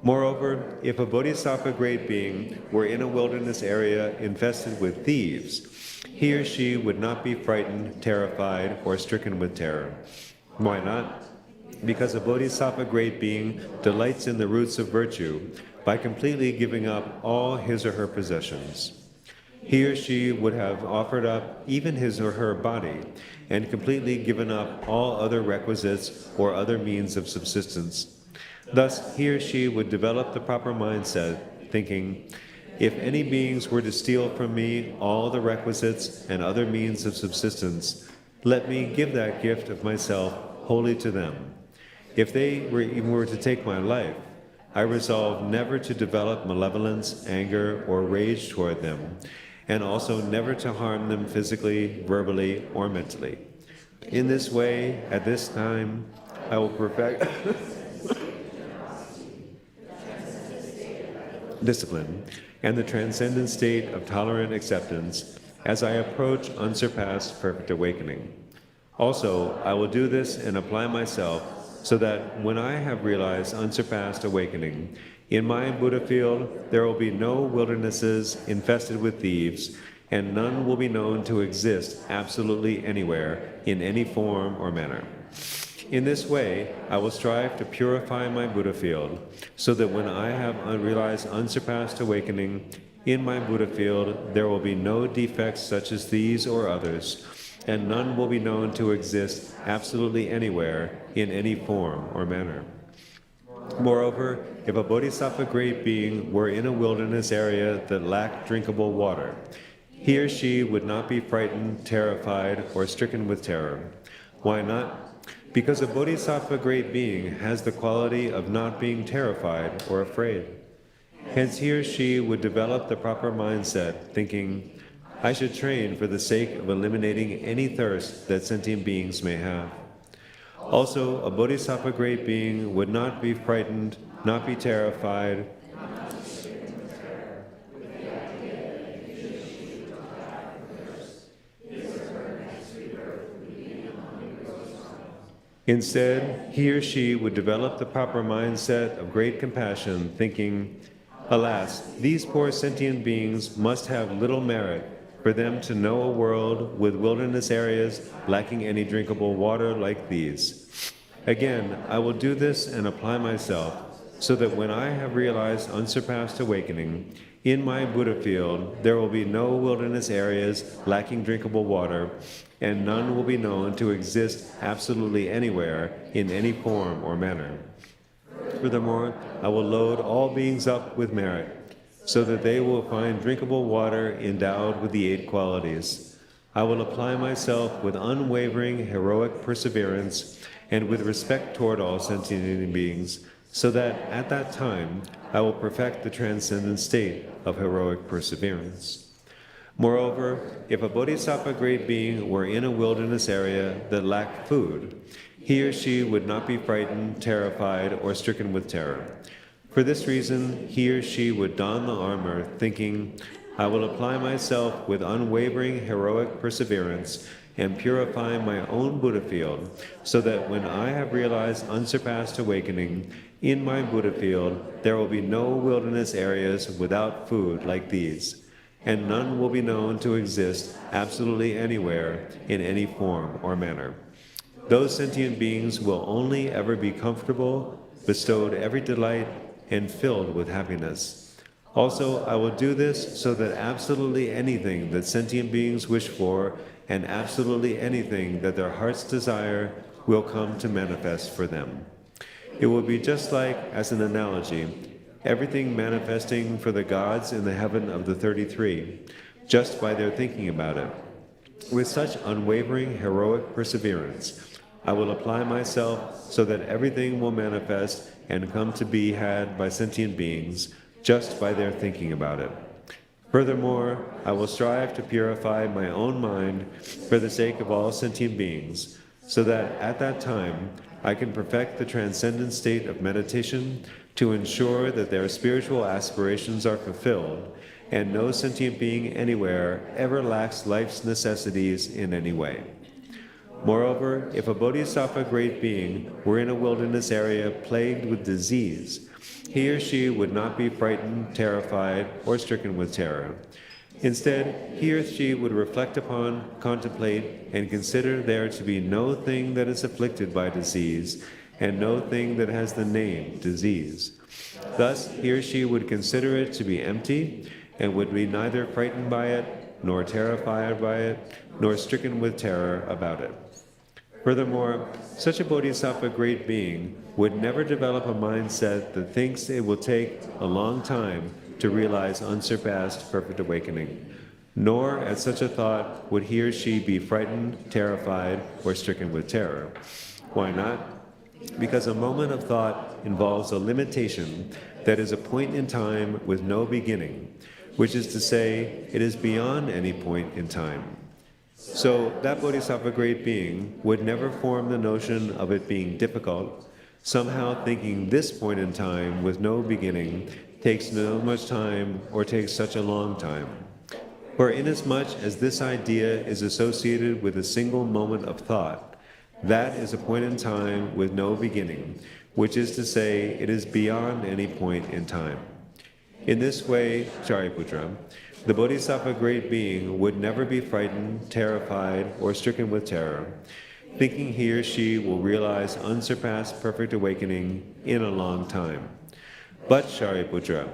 Moreover, if a bodhisattva great being were in a wilderness area infested with thieves, he or she would not be frightened, terrified, or stricken with terror. Why not? Because a bodhisattva great being delights in the roots of virtue by completely giving up all his or her possessions. He or she would have offered up even his or her body and completely given up all other requisites or other means of subsistence. Thus, he or she would develop the proper mindset, thinking, if any beings were to steal from me all the requisites and other means of subsistence, let me give that gift of myself wholly to them. If they were to take my life, I resolve never to develop malevolence, anger, or rage toward them, and also never to harm them physically, verbally, or mentally. In this way, at this time, I will perfect discipline and the transcendent state of tolerant acceptance as I approach unsurpassed perfect awakening. Also, I will do this and apply myself so that when I have realized unsurpassed awakening, in my Buddha field there will be no wildernesses infested with thieves, and none will be known to exist absolutely anywhere, in any form or manner. In this way, I will strive to purify my Buddha field, so that when I have realized unsurpassed awakening, in my Buddha field there will be no defects such as these or others, and none will be known to exist absolutely anywhere, in any form or manner. Moreover, if a bodhisattva great being were in a wilderness area that lacked drinkable water, he or she would not be frightened, terrified, or stricken with terror. Why not? Because a bodhisattva great being has the quality of not being terrified or afraid. Hence he or she would develop the proper mindset, thinking, I should train for the sake of eliminating any thirst that sentient beings may have. Also, a bodhisattva great being would not be frightened, not be terrified, Instead, he or she would develop the proper mindset of great compassion, thinking, alas, these poor sentient beings must have little merit for them to know a world with wilderness areas lacking any drinkable water like these. Again, I will do this and apply myself, so that when I have realized unsurpassed awakening, in my Buddha field there will be no wilderness areas lacking drinkable water, and none will be known to exist absolutely anywhere, in any form or manner. Furthermore, I will load all beings up with merit, so that they will find drinkable water endowed with the 8 qualities. I will apply myself with unwavering heroic perseverance and with respect toward all sentient beings, so that at that time I will perfect the transcendent state of heroic perseverance. Moreover, if a bodhisattva great being were in a wilderness area that lacked food, he or she would not be frightened, terrified, or stricken with terror. For this reason, he or she would don the armor, thinking, I will apply myself with unwavering heroic perseverance and purify my own Buddha field, so that when I have realized unsurpassed awakening, in my Buddha field there will be no wilderness areas without food like these, and none will be known to exist absolutely anywhere, in any form or manner. Those sentient beings will only ever be comfortable, bestowed every delight, and filled with happiness. Also, I will do this so that absolutely anything that sentient beings wish for, and absolutely anything that their hearts desire, will come to manifest for them. It will be just like, as an analogy, everything manifesting for the gods in the heaven of the 33, just by their thinking about it. With such unwavering heroic perseverance, I will apply myself so that everything will manifest and come to be had by sentient beings, just by their thinking about it. Furthermore, I will strive to purify my own mind for the sake of all sentient beings, so that at that time I can perfect the transcendent state of meditation to ensure that their spiritual aspirations are fulfilled and no sentient being anywhere ever lacks life's necessities in any way. Moreover, if a bodhisattva great being were in a wilderness area plagued with disease, he or she would not be frightened, terrified, or stricken with terror. Instead, he or she would reflect upon, contemplate, and consider there to be no thing that is afflicted by disease, and no thing that has the name disease. Thus, he or she would consider it to be empty, and would be neither frightened by it, nor terrified by it, nor stricken with terror about it. Furthermore, such a bodhisattva great being would never develop a mindset that thinks it will take a long time to realize unsurpassed perfect awakening, nor at such a thought would he or she be frightened, terrified, or stricken with terror. Why not? Because a moment of thought involves a limitation that is a point in time with no beginning, which is to say, it is beyond any point in time. So that bodhisattva great being would never form the notion of it being difficult, somehow thinking this point in time with no beginning takes so much time or takes such a long time. For inasmuch as this idea is associated with a single moment of thought, that is a point in time with no beginning, which is to say, it is beyond any point in time. In this way, Shariputra, the bodhisattva great being would never be frightened, terrified, or stricken with terror, thinking he or she will realize unsurpassed perfect awakening in a long time. But, Shariputra,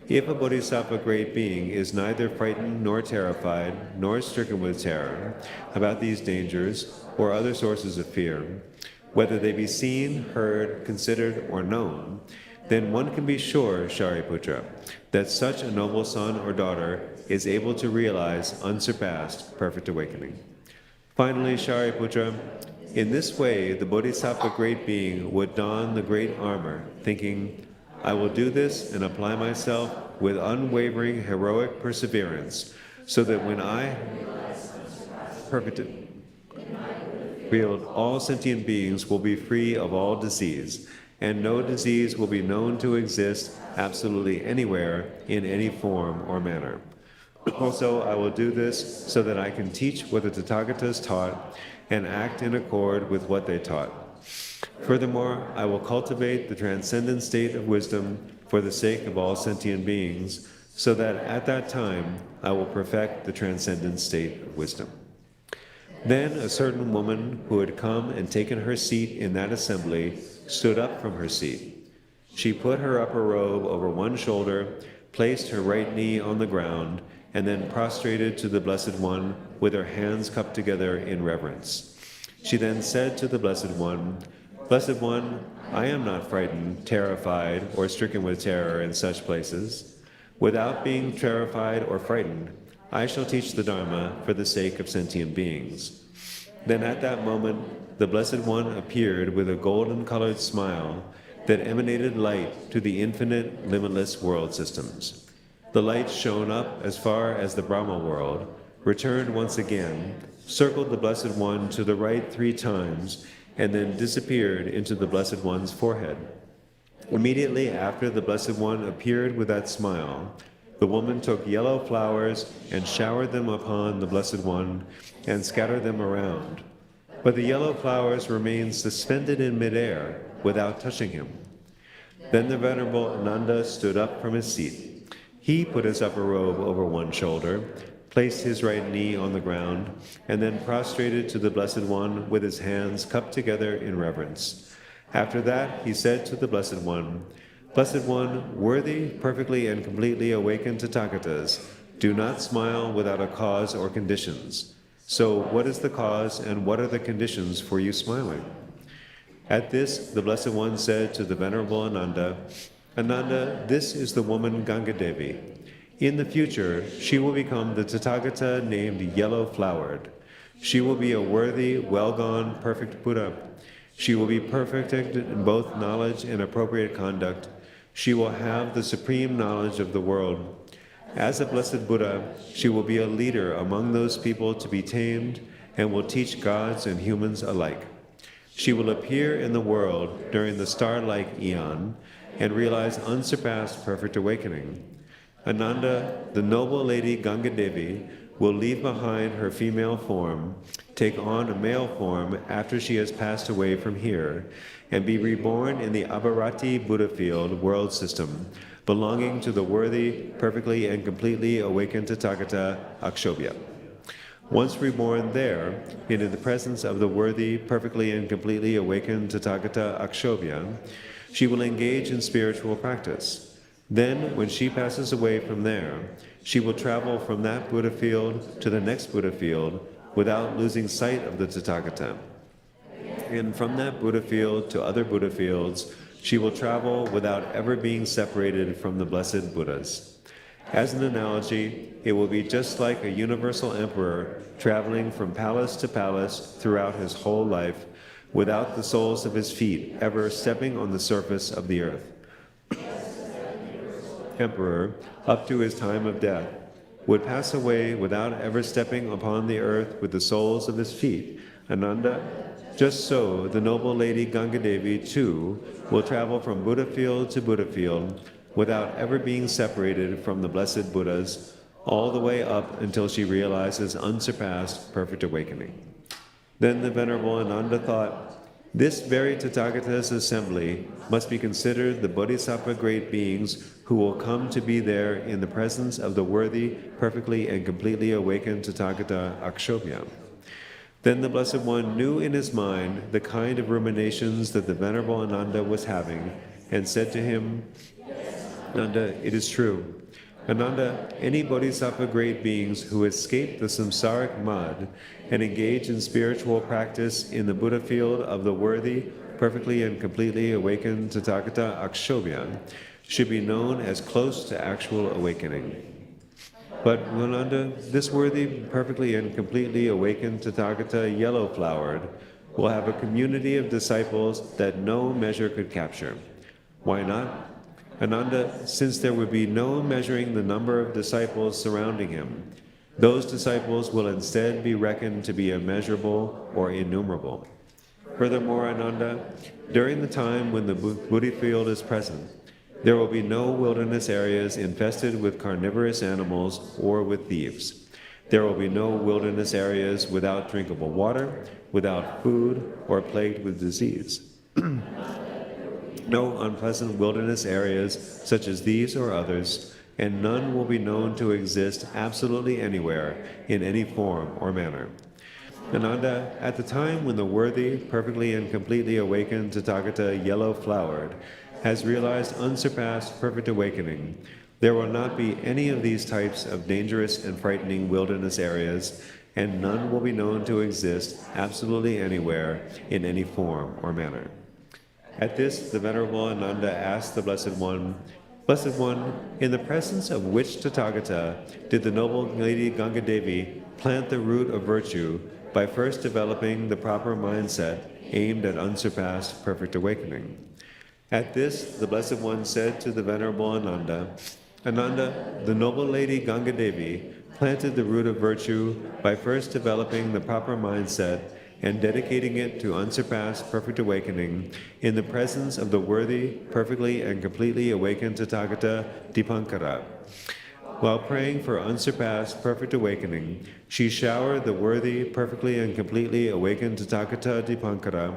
if a bodhisattva great being is neither frightened nor terrified, nor stricken with terror about these dangers or other sources of fear, whether they be seen, heard, considered, or known, then one can be sure, Shariputra, that such a noble son or daughter is able to realize unsurpassed perfect awakening. Finally, Shariputra, in this way the bodhisattva great being would don the great armor, thinking, I will do this and apply myself with unwavering heroic perseverance, so that when I perfected field, all sentient beings will be free of all disease, and no disease will be known to exist absolutely anywhere in any form or manner. Also, I will do this so that I can teach what the Tathāgatas taught and act in accord with what they taught. Furthermore, I will cultivate the transcendent state of wisdom for the sake of all sentient beings, so that at that time I will perfect the transcendent state of wisdom. Then a certain woman who had come and taken her seat in that assembly stood up from her seat. She put her upper robe over one shoulder, placed her right knee on the ground, and then prostrated to the Blessed One with her hands cupped together in reverence. She then said to the Blessed One, Blessed One, I am not frightened, terrified, or stricken with terror in such places. Without being terrified or frightened, I shall teach the Dharma for the sake of sentient beings. Then at that moment, the Blessed One appeared with a golden-colored smile that emanated light to the infinite, limitless world systems. The light shone up as far as the Brahma world, returned once again, circled the Blessed One to the right 3 times, and then disappeared into the Blessed One's forehead. Immediately after the Blessed One appeared with that smile, the woman took yellow flowers and showered them upon the Blessed One and scattered them around. But the yellow flowers remained suspended in midair without touching him. Then the Venerable Ānanda stood up from his seat. He put his upper robe over one shoulder, placed his right knee on the ground, and then prostrated to the Blessed One with his hands cupped together in reverence. After that, he said to the Blessed One, Blessed One, worthy, perfectly, and completely awakened Tathāgatas, do not smile without a cause or conditions. So what is the cause and what are the conditions for you smiling? At this, the Blessed One said to the Venerable Ānanda, Ānanda, this is the woman Ganga Devi. In the future, she will become the Tathāgata named Yellow-Flowered. She will be a worthy, well-gone, perfect Buddha. She will be perfected in both knowledge and appropriate conduct. She will have the supreme knowledge of the world. As a blessed Buddha, she will be a leader among those people to be tamed and will teach gods and humans alike. She will appear in the world during the star-like eon and realize unsurpassed perfect awakening. Ānanda, the noble lady Ganga Devi, will leave behind her female form, take on a male form after she has passed away from here, and be reborn in the Abharati Buddha field world system, belonging to the worthy, perfectly and completely awakened Tathāgata Akshobhya. Once reborn there, and in the presence of the worthy, perfectly and completely awakened Tathāgata Akshobhya, she will engage in spiritual practice. Then, when she passes away from there, she will travel from that Buddha field to the next Buddha field without losing sight of the Tathāgata. And from that Buddha field to other Buddha fields, she will travel without ever being separated from the blessed Buddhas. As an analogy, it will be just like a universal emperor traveling from palace to palace throughout his whole life, without the soles of his feet ever stepping on the surface of the earth. Emperor, up to his time of death, would pass away without ever stepping upon the earth with the soles of his feet. Ānanda, just so the noble lady Ganga Devi, too, will travel from Buddha field to Buddha field without ever being separated from the blessed Buddhas, all the way up until she realizes unsurpassed perfect awakening. Then the Venerable Ānanda thought, this very Tathāgata's assembly must be considered the Bodhisattva great beings who will come to be there in the presence of the worthy, perfectly and completely awakened Tathāgata Akshobhya. Then the Blessed One knew in his mind the kind of ruminations that the Venerable Ānanda was having, and said to him, Ānanda, it is true. Ānanda, any Bodhisattva great beings who escape the samsaric mud and engage in spiritual practice in the Buddha field of the worthy, perfectly and completely awakened Tathāgata Akshobhya should be known as close to actual awakening. But Ānanda, this worthy, perfectly and completely awakened Tathāgata yellow-flowered will have a community of disciples that no measure could capture. Why not? Ānanda, since there would be no measuring the number of disciples surrounding him, those disciples will instead be reckoned to be immeasurable or innumerable. Furthermore, Ānanda, during the time when the Buddha field is present, there will be no wilderness areas infested with carnivorous animals or with thieves. There will be no wilderness areas without drinkable water, without food, or plagued with disease. No unpleasant wilderness areas such as these or others, and none will be known to exist absolutely anywhere, in any form or manner. Ānanda, at the time when the worthy, perfectly and completely awakened Tathāgata yellow-flowered has realized unsurpassed perfect awakening, there will not be any of these types of dangerous and frightening wilderness areas, and none will be known to exist absolutely anywhere, in any form or manner. At this, the Venerable Ānanda asked the Blessed One, in the presence of which Tathāgata did the noble lady Ganga Devi plant the root of virtue by first developing the proper mindset aimed at unsurpassed perfect awakening? At this, the Blessed One said to the Venerable Ānanda, the noble lady Ganga Devi planted the root of virtue by first developing the proper mindset and dedicating it to unsurpassed perfect awakening in the presence of the worthy, perfectly and completely awakened Tathāgata Dipankara. While praying for unsurpassed perfect awakening, she showered the worthy, perfectly and completely awakened Tathāgata Dipankara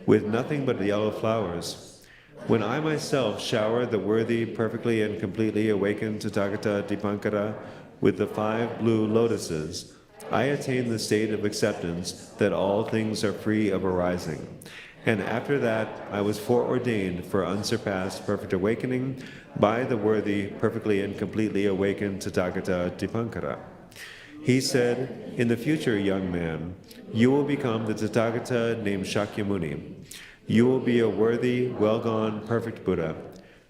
with nothing but yellow flowers. When I myself showered the worthy, perfectly and completely awakened Tathāgata Dipankara with the 5 blue lotuses, I attained the state of acceptance that all things are free of arising. And after that, I was foreordained for unsurpassed perfect awakening by the worthy, perfectly and completely awakened Tathāgata Dipankara. He said, in the future, young man, you will become the Tathāgata named Shakyamuni. You will be a worthy, well-gone, perfect Buddha.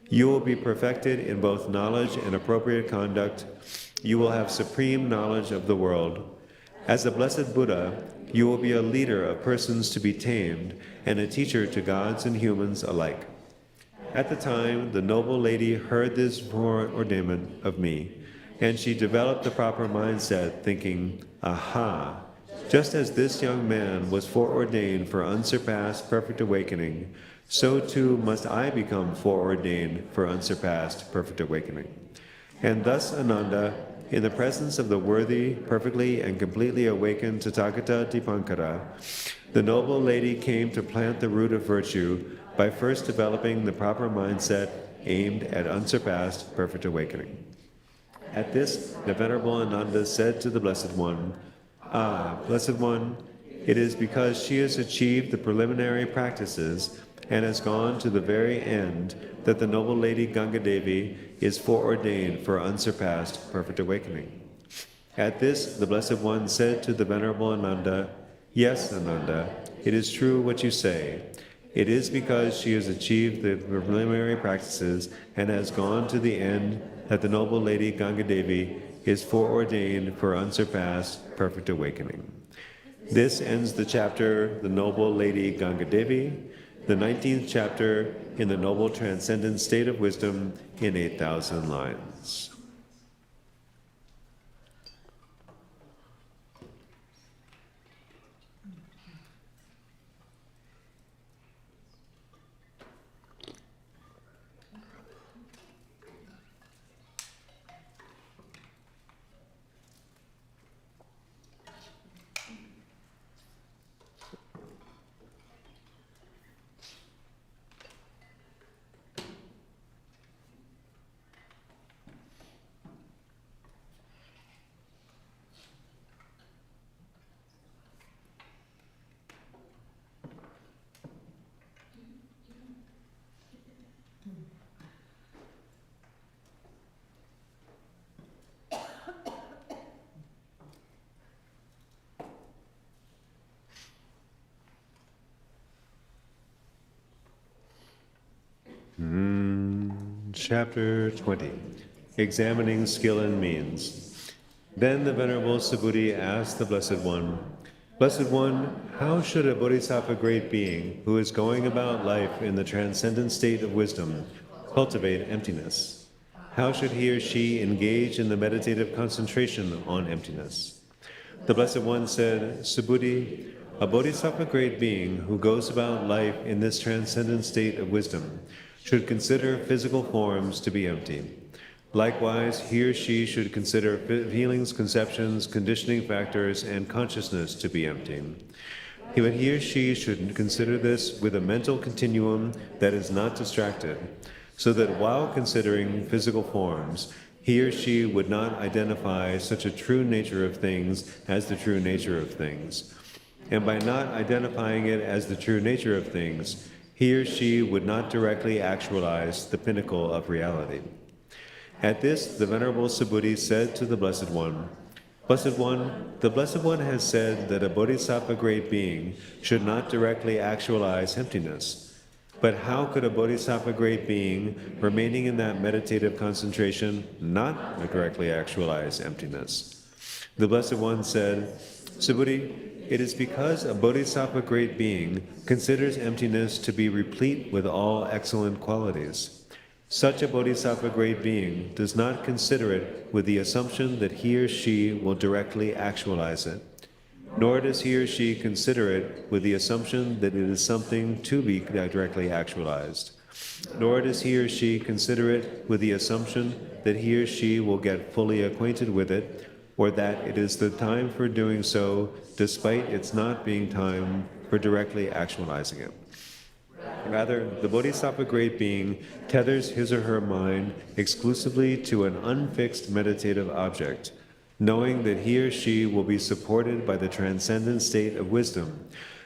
You will be perfected in both knowledge and appropriate conduct. You will have supreme knowledge of the world. As a blessed Buddha, you will be a leader of persons to be tamed and a teacher to gods and humans alike. At the time, the noble lady heard this foreordainment of me, and she developed the proper mindset, thinking, aha, Just as this young man was foreordained for unsurpassed perfect awakening, so too must I become foreordained for unsurpassed perfect awakening. And thus, Ānanda, in the presence of the worthy, perfectly and completely awakened Tathāgata Dipankara, the noble lady came to plant the root of virtue by first developing the proper mindset aimed at unsurpassed perfect awakening. At this, the Venerable Ānanda said to the Blessed One, "Ah, Blessed One, it is because she has achieved the preliminary practices and has gone to the very end that the noble lady Ganga Devi is foreordained for unsurpassed perfect awakening." At this, the Blessed One said to the Venerable Ānanda, "Yes, Ānanda, it is true what you say. It is because she has achieved the preliminary practices and has gone to the end that the noble lady Ganga Devi is foreordained for unsurpassed perfect awakening." This ends the chapter, The Noble Lady Ganga Devi, the 19th chapter in the Noble Transcendent State of Wisdom in 8,000 lines. Chapter 20, Examining Skill and Means. Then the Venerable Subhuti asked the Blessed One, "Blessed One, how should a bodhisattva great being who is going about life in the transcendent state of wisdom cultivate emptiness? How should he or she engage in the meditative concentration on emptiness?" The Blessed One said, "Subhuti, a bodhisattva great being who goes about life in this transcendent state of wisdom should consider physical forms to be empty. Likewise, he or she should consider feelings, conceptions, conditioning factors, and consciousness to be empty. But he or she should consider this with a mental continuum that is not distracted, so that while considering physical forms, he or she would not identify such a true nature of things as the true nature of things. And by not identifying it as the true nature of things, he or she would not directly actualize the pinnacle of reality." At this, the Venerable Subhuti said to the Blessed One, "Blessed One, the Blessed One has said that a bodhisattva great being should not directly actualize emptiness. But how could a bodhisattva great being, remaining in that meditative concentration, not directly actualize emptiness?" The Blessed One said, "Subhuti, it is because a bodhisattva great being considers emptiness to be replete with all excellent qualities. Such a bodhisattva great being does not consider it with the assumption that he or she will directly actualize it, nor does he or she consider it with the assumption that it is something to be directly actualized, nor does he or she consider it with the assumption that he or she will get fully acquainted with it, or that it is the time for doing so, despite its not being time for directly actualizing it. Rather, the bodhisattva great being tethers his or her mind exclusively to an unfixed meditative object, knowing that he or she will be supported by the transcendent state of wisdom,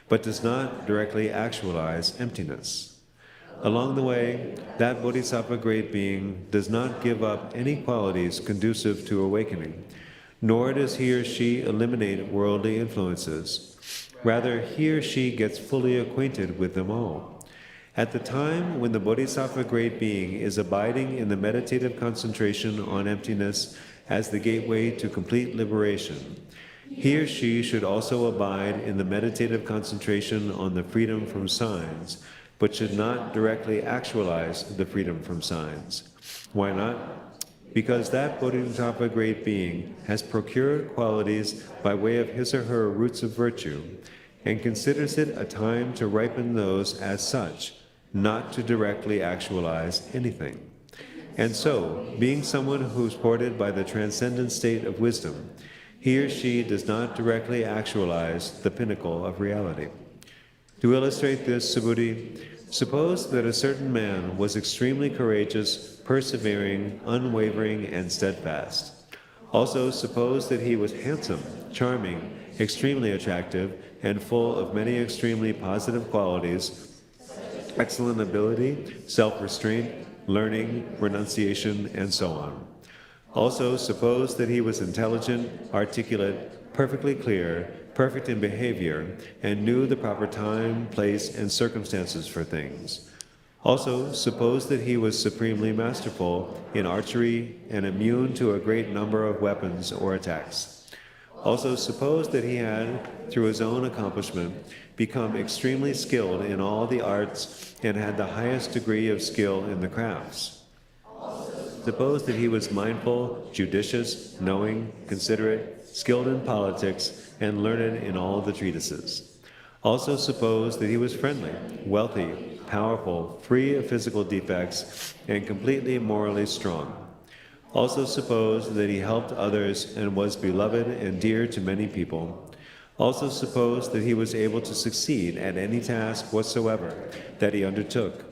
but does not directly actualize emptiness. Along the way, that bodhisattva great being does not give up any qualities conducive to awakening, nor does he or she eliminate worldly influences. Rather, he or she gets fully acquainted with them all. At the time when the bodhisattva great being is abiding in the meditative concentration on emptiness as the gateway to complete liberation, he or she should also abide in the meditative concentration on the freedom from signs, but should not directly actualize the freedom from signs. Why not? because that Bodhisattva great being has procured qualities by way of his or her roots of virtue, and considers it a time to ripen those as such, not to directly actualize anything. And so, being someone who is supported by the transcendent state of wisdom, he or she does not directly actualize the pinnacle of reality. To illustrate this, Subhuti, suppose that a certain man was extremely courageous, persevering, unwavering, and steadfast. Also, suppose that he was handsome, charming, extremely attractive, and full of many extremely positive qualities, excellent ability, self-restraint, learning, renunciation, and so on. Also, suppose that he was intelligent, articulate, perfectly clear, perfect in behavior, and knew the proper time, place, and circumstances for things. Also, suppose that he was supremely masterful in archery and immune to a great number of weapons or attacks. Also, suppose that he had, through his own accomplishment, become extremely skilled in all the arts and had the highest degree of skill in the crafts. Suppose that he was mindful, judicious, knowing, considerate, skilled in politics, and learned in all the treatises. Also suppose that he was friendly, wealthy, powerful, free of physical defects, and completely morally strong. Also suppose that he helped others and was beloved and dear to many people. Also suppose that he was able to succeed at any task whatsoever that he undertook.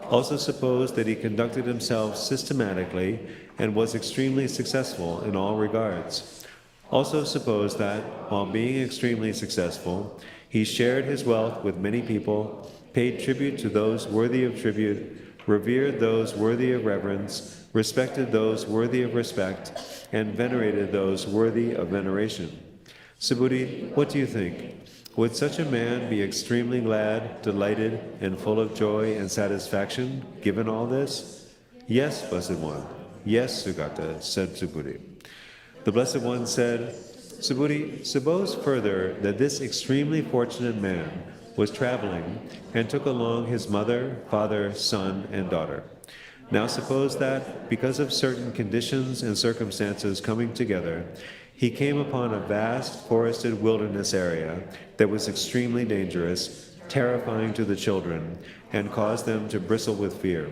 Also suppose that he conducted himself systematically and was extremely successful in all regards. Also suppose that, while being extremely successful, he shared his wealth with many people, paid tribute to those worthy of tribute, revered those worthy of reverence, respected those worthy of respect, and venerated those worthy of veneration. Subhuti, what do you think? Would such a man be extremely glad, delighted, and full of joy and satisfaction, given all this? Yes, Blessed One. Yes, Sugata, said Subhuti. The Blessed One said, Subhuti, suppose further that this extremely fortunate man was traveling and took along his mother, father, son, and daughter. Now suppose that, because of certain conditions and circumstances coming together, he came upon a vast forested wilderness area that was extremely dangerous, terrifying to the children, and caused them to bristle with fear.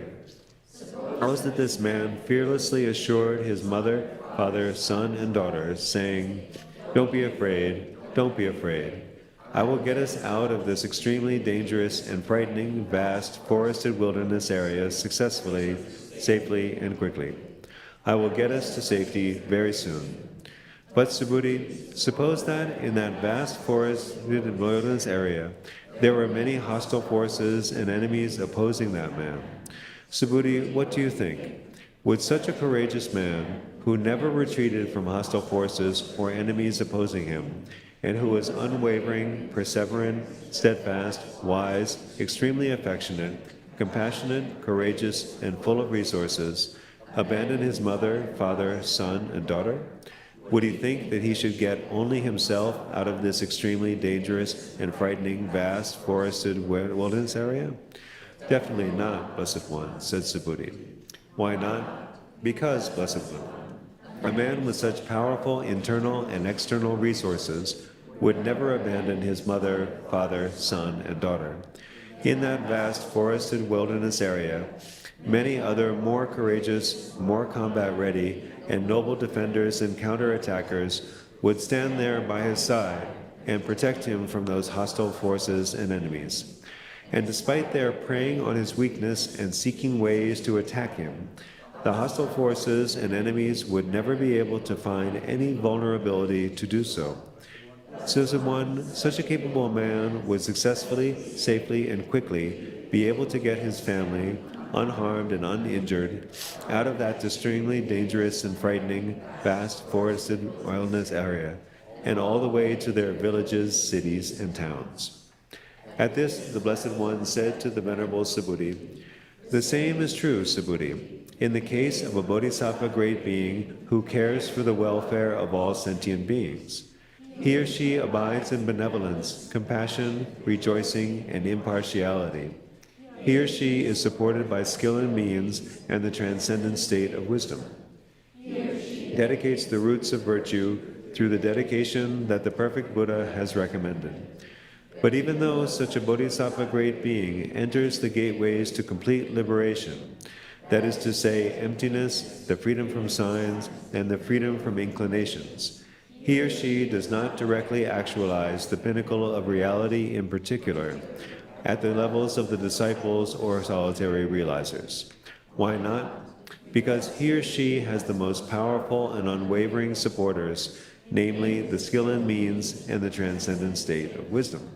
Suppose that this man fearlessly assured his mother, father, son, and daughter, saying, Don't be afraid, don't be afraid. I will get us out of this extremely dangerous and frightening, vast, forested wilderness area successfully, safely, and quickly. I will get us to safety very soon. But Subhuti, suppose that in that vast forested wilderness area, there were many hostile forces and enemies opposing that man. Subhuti, what do you think? Would such a courageous man, who never retreated from hostile forces or enemies opposing him, and who was unwavering, perseverant, steadfast, wise, extremely affectionate, compassionate, courageous, and full of resources, abandon his mother, father, son, and daughter? Would he think that he should get only himself out of this extremely dangerous and frightening, vast, forested wilderness area? Definitely not, Blessed One, said Subhuti. Why not? Because, Blessed One, a man with such powerful internal and external resources would never abandon his mother, father, son, and daughter. In that vast forested wilderness area, many other more courageous, more combat-ready, and noble defenders and counterattackers would stand there by his side and protect him from those hostile forces and enemies. And despite their preying on his weakness and seeking ways to attack him, the hostile forces and enemies would never be able to find any vulnerability to do so. Such a capable man would successfully, safely, and quickly be able to get his family, unharmed and uninjured, out of that extremely dangerous and frightening, vast forested wilderness area, and all the way to their villages, cities, and towns. At this, the Blessed One said to the Venerable Subhuti, The same is true, Subhuti, in the case of a Bodhisattva great being who cares for the welfare of all sentient beings. He or she abides in benevolence, compassion, rejoicing, and impartiality. He or she is supported by skill and means and the transcendent state of wisdom. dedicates the roots of virtue through the dedication that the perfect Buddha has recommended. But even though such a bodhisattva great being enters the gateways to complete liberation, that is to say, emptiness, the freedom from signs, and the freedom from inclinations, he or she does not directly actualize the pinnacle of reality in particular at the levels of the disciples or solitary realizers. Why not? Because he or she has the most powerful and unwavering supporters, namely the skill and means and the transcendent state of wisdom.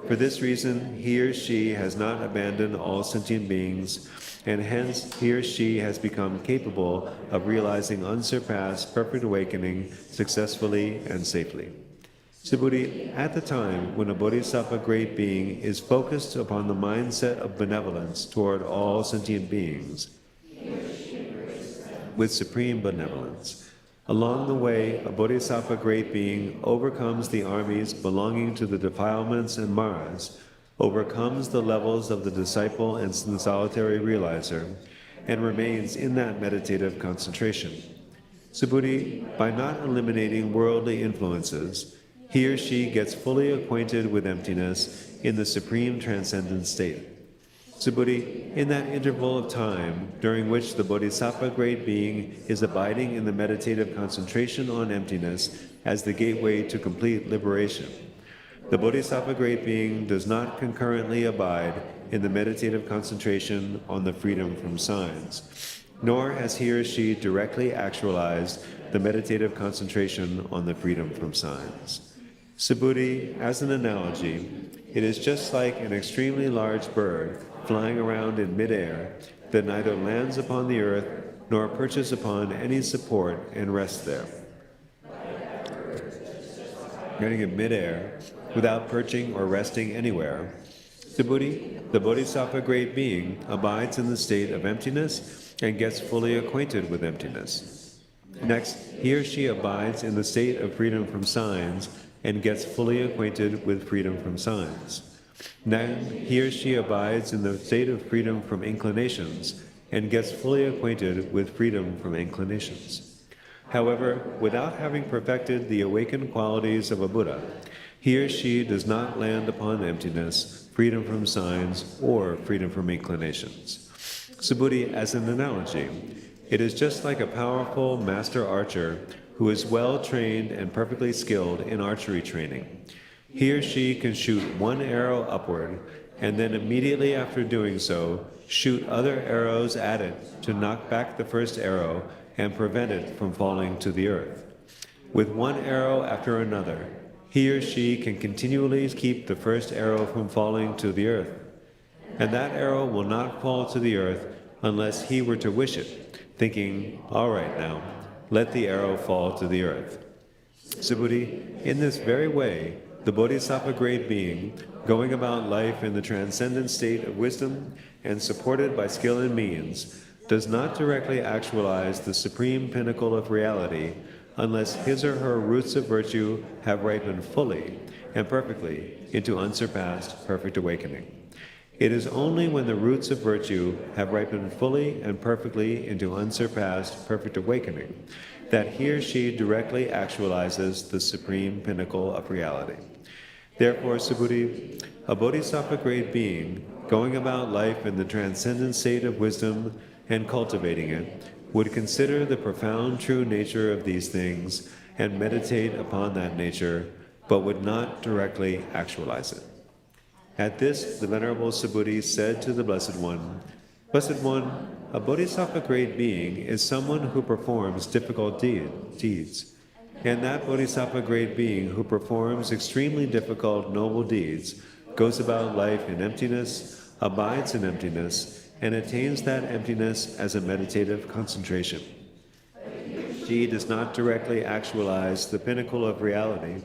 For this reason, he or she has not abandoned all sentient beings, and hence he or she has become capable of realizing unsurpassed perfect awakening successfully and safely. Subhuti, at the time when a bodhisattva great being is focused upon the mindset of benevolence toward all sentient beings, with supreme benevolence, along the way, a bodhisattva great being overcomes the armies belonging to the defilements and maras, overcomes the levels of the disciple and the solitary realizer, and remains in that meditative concentration. Subhuti, by not eliminating worldly influences, he or she gets fully acquainted with emptiness in the supreme transcendent state. Subhuti, in that interval of time during which the bodhisattva great being is abiding in the meditative concentration on emptiness as the gateway to complete liberation, the bodhisattva great being does not concurrently abide in the meditative concentration on the freedom from signs, nor has he or she directly actualized the meditative concentration on the freedom from signs. Subhuti, as an analogy, it is just like an extremely large bird flying around in midair that neither lands upon the earth nor perches upon any support and rests there. Getting in midair without perching or resting anywhere, Subhuti, the bodhisattva great being, abides in the state of emptiness and gets fully acquainted with emptiness. Next, he or she abides in the state of freedom from signs and gets fully acquainted with freedom from signs. Then he or she abides in the state of freedom from inclinations and gets fully acquainted with freedom from inclinations. However, without having perfected the awakened qualities of a Buddha, he or she does not land upon emptiness, freedom from signs, or freedom from inclinations. Subhuti, as an analogy, it is just like a powerful master archer who is well trained and perfectly skilled in archery training. He or she can shoot one arrow upward, and then immediately after doing so, shoot other arrows at it to knock back the first arrow and prevent it from falling to the earth. With one arrow after another, he or she can continually keep the first arrow from falling to the earth, and that arrow will not fall to the earth unless he were to wish it, thinking, "All right now, let the arrow fall to the earth." Subhuti, in this very way, the bodhisattva great being, going about life in the transcendent state of wisdom and supported by skill and means, does not directly actualize the supreme pinnacle of reality unless his or her roots of virtue have ripened fully and perfectly into unsurpassed perfect awakening. It is only when the roots of virtue have ripened fully and perfectly into unsurpassed perfect awakening that he or she directly actualizes the supreme pinnacle of reality. Therefore, Subhuti, a bodhisattva great being, going about life in the transcendent state of wisdom and cultivating it, would consider the profound true nature of these things and meditate upon that nature, but would not directly actualize it. At this, the Venerable Subhuti said to the Blessed One, "Blessed One, a bodhisattva great being is someone who performs difficult deeds. And that bodhisattva great being who performs extremely difficult noble deeds goes about life in emptiness, abides in emptiness, and attains that emptiness as a meditative concentration. She does not directly actualize the pinnacle of reality.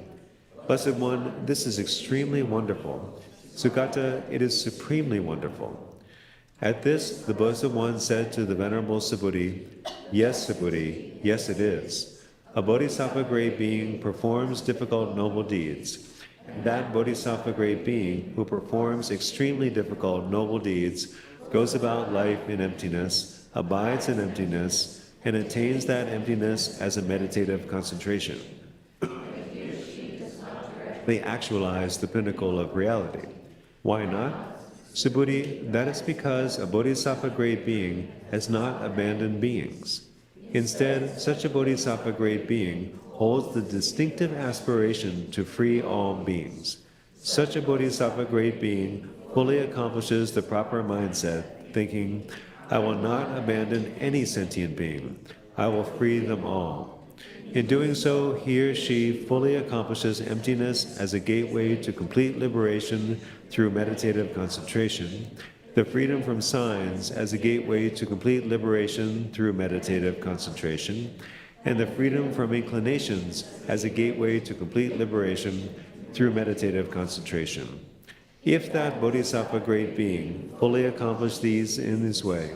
Blessed One, this is extremely wonderful. Sukata, it is supremely wonderful." At this, the Blessed One said to the Venerable Subhuti, "Yes, Subhuti, yes it is. A bodhisattva great being performs difficult noble deeds. And that bodhisattva great being who performs extremely difficult noble deeds goes about life in emptiness, abides in emptiness, and attains that emptiness as a meditative concentration. They actualize the pinnacle of reality. Why not? Subhuti, that is because a bodhisattva great being has not abandoned beings. Instead, such a bodhisattva great being holds the distinctive aspiration to free all beings. Such a bodhisattva great being fully accomplishes the proper mindset, thinking, I will not abandon any sentient being. I will free them all. In doing so, he or she fully accomplishes emptiness as a gateway to complete liberation through meditative concentration, the freedom from signs as a gateway to complete liberation through meditative concentration, and the freedom from inclinations as a gateway to complete liberation through meditative concentration. If that bodhisattva great being fully accomplished these in this way,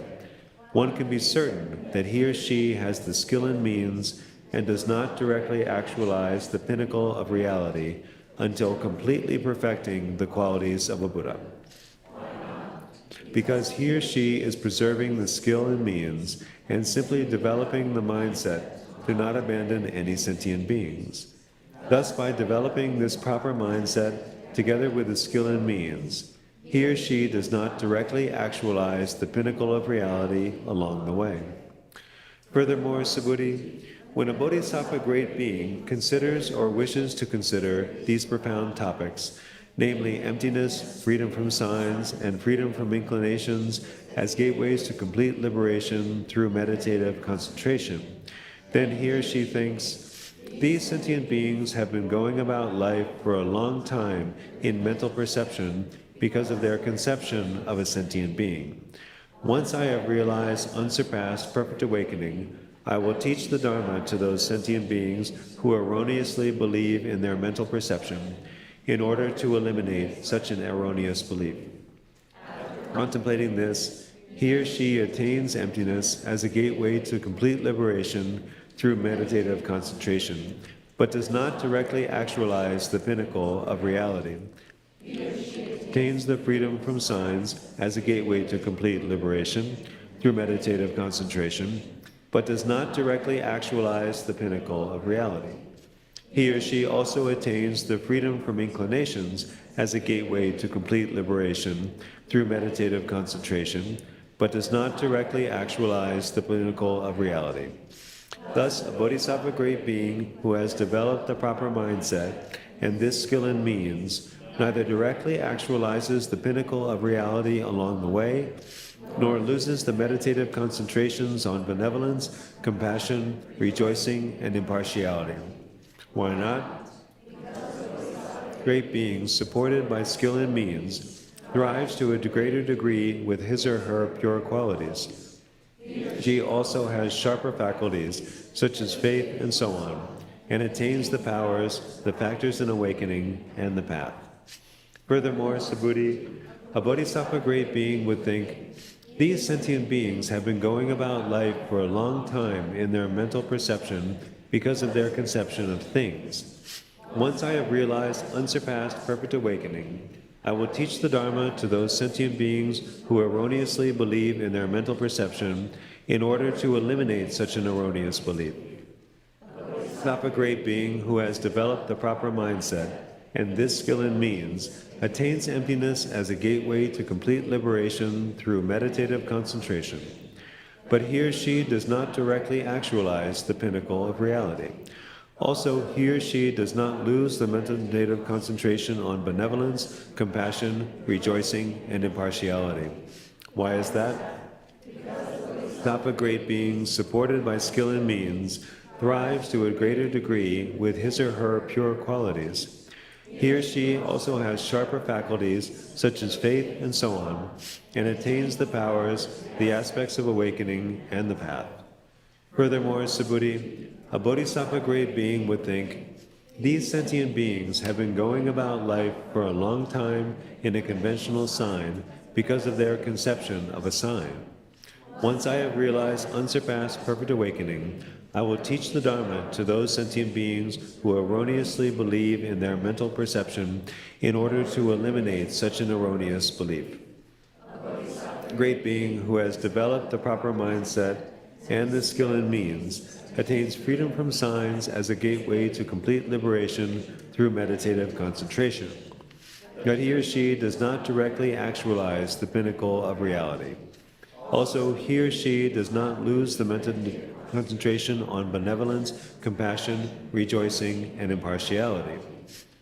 one can be certain that he or she has the skill and means and does not directly actualize the pinnacle of reality until completely perfecting the qualities of a Buddha. Because he or she is preserving the skill and means and simply developing the mindset to not abandon any sentient beings. Thus, by developing this proper mindset together with the skill and means, he or she does not directly actualize the pinnacle of reality along the way. Furthermore, Subhuti, when a bodhisattva great being considers or wishes to consider these profound topics, namely emptiness, freedom from signs, and freedom from inclinations as gateways to complete liberation through meditative concentration, then he or she thinks, these sentient beings have been going about life for a long time in mental perception because of their conception of a sentient being. Once I have realized unsurpassed perfect awakening, I will teach the Dharma to those sentient beings who erroneously believe in their mental perception in order to eliminate such an erroneous belief. Contemplating this, he or she attains emptiness as a gateway to complete liberation through meditative concentration, but does not directly actualize the pinnacle of reality. Attains the freedom from signs as a gateway to complete liberation through meditative concentration, but does not directly actualize the pinnacle of reality. He or she also attains the freedom from inclinations as a gateway to complete liberation through meditative concentration, but does not directly actualize the pinnacle of reality. Thus, a bodhisattva great being who has developed the proper mindset and this skill and means neither directly actualizes the pinnacle of reality along the way, nor loses the meditative concentrations on benevolence, compassion, rejoicing, and impartiality. Why not? Great beings, supported by skill and means, thrives to a greater degree with his or her pure qualities. She also has sharper faculties, such as faith and so on, and attains the powers, the factors in awakening, and the path. Furthermore, Subhuti, a bodhisattva great being would think, these sentient beings have been going about life for a long time in their mental perception because of their conception of things. Once I have realized unsurpassed perfect awakening, I will teach the Dharma to those sentient beings who erroneously believe in their mental perception in order to eliminate such an erroneous belief. A great being who has developed the proper mindset and this skill and means attains emptiness as a gateway to complete liberation through meditative concentration. But he or she does not directly actualize the pinnacle of reality. Also, he or she does not lose the meditative concentration on benevolence, compassion, rejoicing, and impartiality. Why is that? A great being, supported by skill and means, thrives to a greater degree with his or her pure qualities. He or she also has sharper faculties, such as faith and so on, and attains the powers, the aspects of awakening, and the path. Furthermore, Subhuti, a bodhisattva great being would think, these sentient beings have been going about life for a long time in a conventional sign because of their conception of a sign. Once I have realized unsurpassed perfect awakening, I will teach the Dharma to those sentient beings who erroneously believe in their mental perception in order to eliminate such an erroneous belief. A great being who has developed the proper mindset and the skill in means, attains freedom from signs as a gateway to complete liberation through meditative concentration. Yet he or she does not directly actualize the pinnacle of reality. Also, he or she does not lose the mental concentration on benevolence, compassion, rejoicing, and impartiality.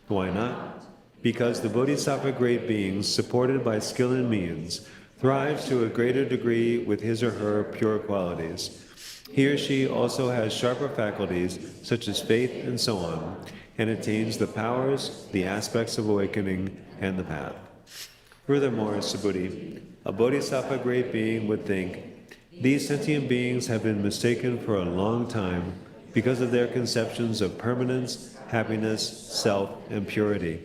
Why not? Because the Bodhisattva great being, supported by skill and means, thrives to a greater degree with his or her pure qualities. He or she also has sharper faculties, such as faith and so on, and attains the powers, the aspects of awakening, and the path. Furthermore, Subhuti, a Bodhisattva great being would think, these sentient beings have been mistaken for a long time because of their conceptions of permanence, happiness, self, and purity.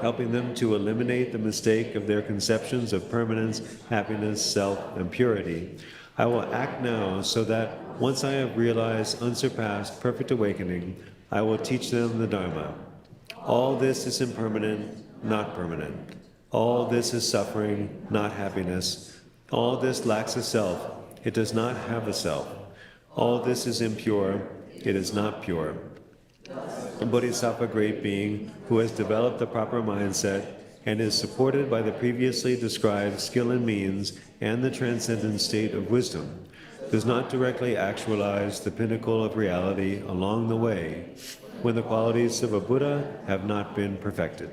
Helping them to eliminate the mistake of their conceptions of permanence, happiness, self, and purity, I will act now so that once I have realized unsurpassed perfect awakening, I will teach them the Dharma. All this is impermanent, not permanent. All this is suffering, not happiness. All this lacks a self. It does not have a self. All this is impure. It is not pure. A Bodhisattva great being who has developed the proper mindset and is supported by the previously described skill and means and the transcendent state of wisdom does not directly actualize the pinnacle of reality along the way when the qualities of a Buddha have not been perfected.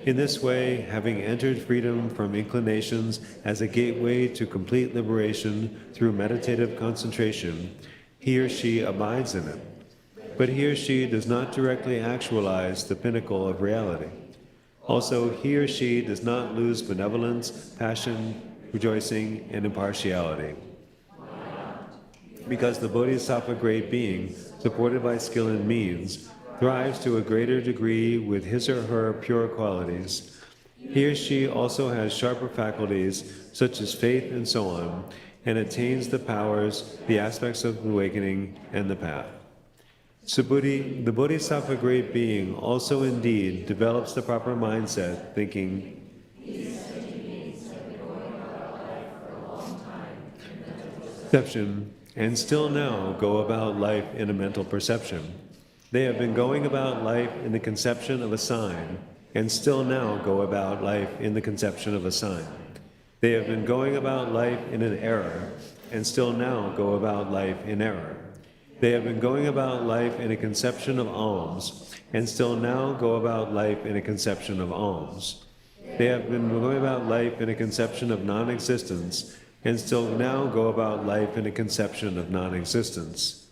In this way, having entered freedom from inclinations as a gateway to complete liberation through meditative concentration, he or she abides in it. But he or she does not directly actualize the pinnacle of reality. Also, he or she does not lose benevolence, passion, rejoicing, and impartiality. Because the Bodhisattva great being, supported by skill and means, thrives to a greater degree with his or her pure qualities. He or she also has sharper faculties, such as faith and so on, and attains the powers, the aspects of awakening, and the path. Subhuti, the Bodhisattva great being, also indeed develops the proper mindset, thinking, perception, and still now go about life in a mental perception. They have been going about life in the conception of a sign, and still now go about life in the conception of a sign. They have been going about life in an error, and still now go about life in error. They have been going about life in a conception of alms, and still now go about life in a conception of alms. They have been going about life in a conception of non-existence, and still now go about life in a conception of non-existence.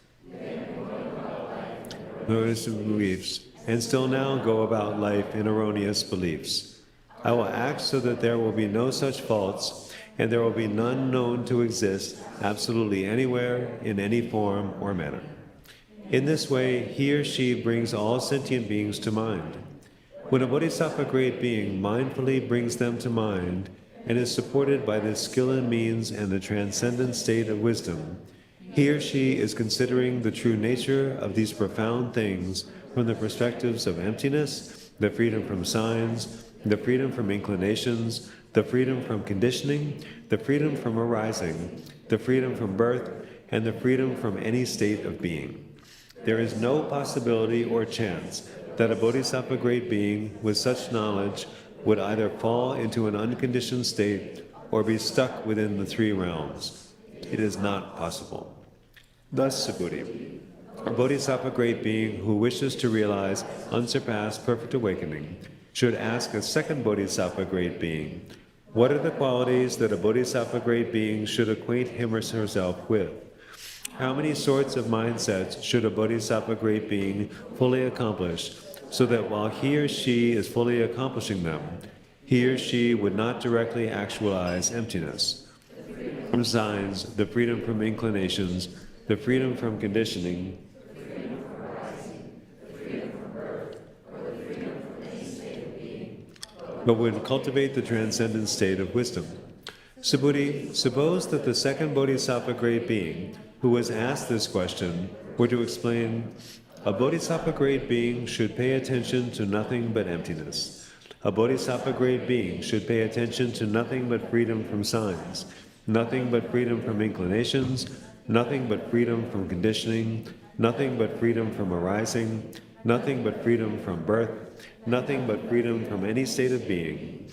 Erroneous beliefs, and still now go about life in erroneous beliefs. I will act so that there will be no such faults, and there will be none known to exist absolutely anywhere, in any form or manner. In this way, he or she brings all sentient beings to mind. When a Bodhisattva great being mindfully brings them to mind, and is supported by the skill and means and the transcendent state of wisdom, he or she is considering the true nature of these profound things from the perspectives of emptiness, the freedom from signs, the freedom from inclinations, the freedom from conditioning, the freedom from arising, the freedom from birth, and the freedom from any state of being. There is no possibility or chance that a Bodhisattva great being with such knowledge would either fall into an unconditioned state or be stuck within the three realms. It is not possible. Thus, Subhuti, a Bodhisattva great being who wishes to realize unsurpassed perfect awakening should ask a second Bodhisattva great being, what are the qualities that a Bodhisattva great being should acquaint him or herself with? How many sorts of mindsets should a Bodhisattva great being fully accomplish, so that while he or she is fully accomplishing them, he or she would not directly actualize emptiness? From signs, the freedom from inclinations, the freedom from conditioning, but would cultivate the transcendent state of wisdom. Subhuti, suppose that the second Bodhisattva great being, who was asked this question, were to explain, a Bodhisattva great being should pay attention to nothing but emptiness. A Bodhisattva great being should pay attention to nothing but freedom from signs. nothing but freedom from inclinations, nothing but freedom from conditioning, nothing but freedom from arising, nothing but freedom from birth, nothing but freedom from any state of being.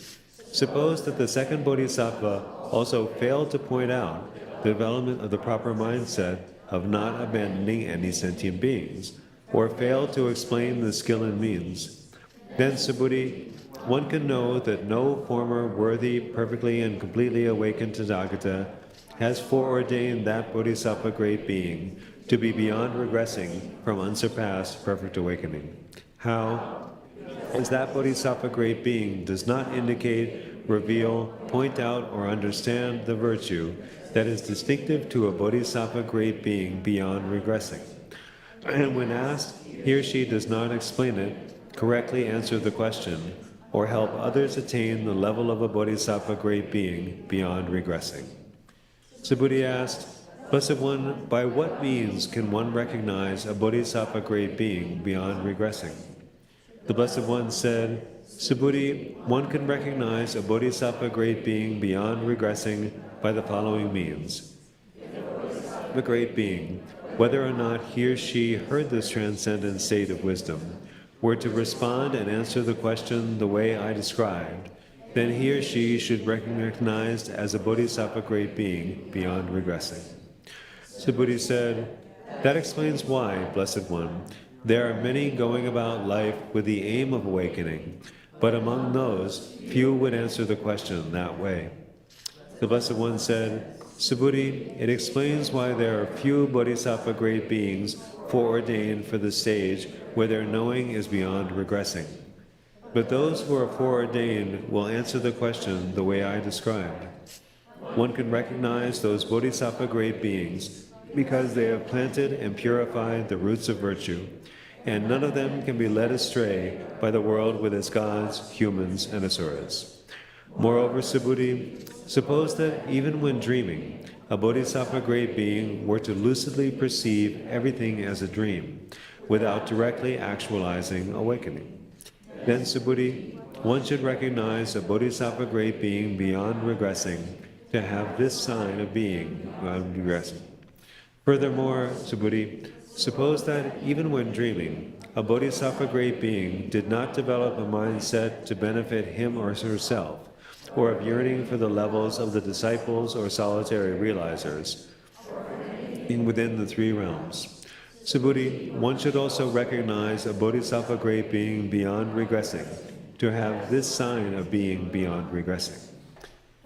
Suppose that the second bodhisattva also failed to point out the development of the proper mindset of not abandoning any sentient beings, or failed to explain the skill and means. Then, Subhuti, one can know that no former worthy, perfectly and completely awakened Tathāgata has foreordained that bodhisattva great being to be beyond regressing from unsurpassed perfect awakening. How? As that bodhisattva great being does not indicate, reveal, point out, or understand the virtue that is distinctive to a bodhisattva great being beyond regressing. And when asked, he or she does not explain it, correctly answer the question, or help others attain the level of a bodhisattva great being beyond regressing. Subhuti asked, Blessed One, by what means can one recognize a bodhisattva great being beyond regressing? The Blessed One said, Subhuti, one can recognize a bodhisattva great being beyond regressing by the following means. The great being, whether or not he or she heard this transcendent state of wisdom, were to respond and answer the question the way I described, then he or she should be recognized as a bodhisattva great being beyond regressing. Subhuti said, that explains why, Blessed One, there are many going about life with the aim of awakening, but among those, few would answer the question that way. The Blessed One said, Subhuti, it explains why there are few bodhisattva great beings foreordained for the stage where their knowing is beyond regressing. But those who are foreordained will answer the question the way I described. One can recognize those bodhisattva great beings because they have planted and purified the roots of virtue, and none of them can be led astray by the world with its gods, humans, and asuras. Moreover, Subhuti, suppose that even when dreaming, a bodhisattva great being were to lucidly perceive everything as a dream, without directly actualizing awakening. Then, Subhuti, one should recognize a bodhisattva great being beyond regressing to have this sign of being beyond regressing. Furthermore, Subhuti, suppose that even when dreaming, a bodhisattva great being did not develop a mindset to benefit him or herself, or of yearning for the levels of the disciples or solitary realizers within the three realms. Subhuti, one should also recognize a bodhisattva great being beyond regressing to have this sign of being beyond regressing.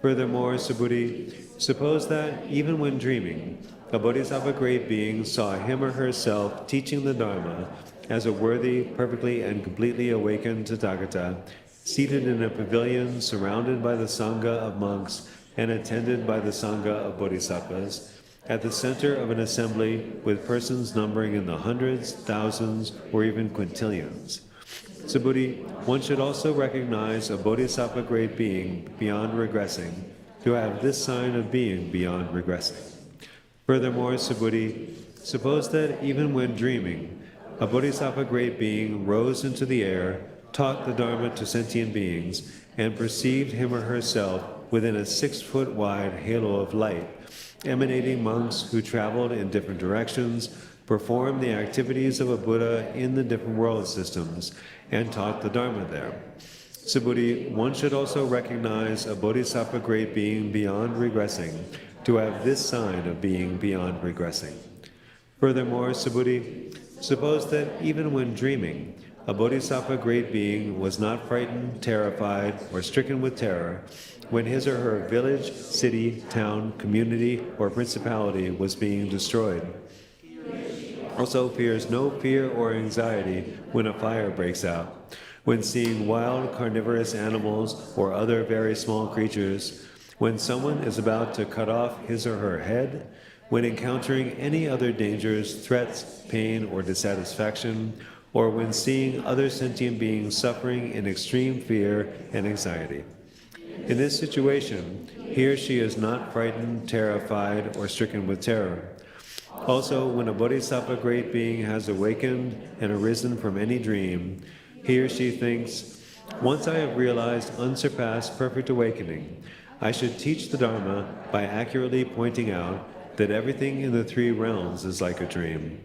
Furthermore, Subhuti, suppose that even when dreaming, a bodhisattva great being saw him or herself teaching the Dharma as a worthy, perfectly and completely awakened Tathāgata, seated in a pavilion surrounded by the Saṅgha of monks and attended by the Saṅgha of bodhisattvas, at the center of an assembly with persons numbering in the hundreds, thousands, or even quintillions. Subhuti, one should also recognize a bodhisattva great being beyond regressing to have this sign of being beyond regressing. Furthermore, Subhuti, suppose that even when dreaming, a bodhisattva great being rose into the air, taught the Dharma to sentient beings, and perceived him or herself within a 6-foot wide halo of light, emanating monks who traveled in different directions, performed the activities of a Buddha in the different world systems, and taught the Dharma there. Subhuti, one should also recognize a bodhisattva great being beyond regressing to have this sign of being beyond regressing. Furthermore, Subhuti, suppose that even when dreaming, a bodhisattva great being was not frightened, terrified, or stricken with terror when his or her village, city, town, community, or principality was being destroyed. Also fears no fear or anxiety when a fire breaks out, when seeing wild carnivorous animals or other very small creatures, when someone is about to cut off his or her head, when encountering any other dangers, threats, pain, or dissatisfaction, or when seeing other sentient beings suffering in extreme fear and anxiety. In this situation, he or she is not frightened, terrified, or stricken with terror. Also, when a bodhisattva great being has awakened and arisen from any dream, he or she thinks, once I have realized unsurpassed perfect awakening, I should teach the Dharma by accurately pointing out that everything in the three realms is like a dream.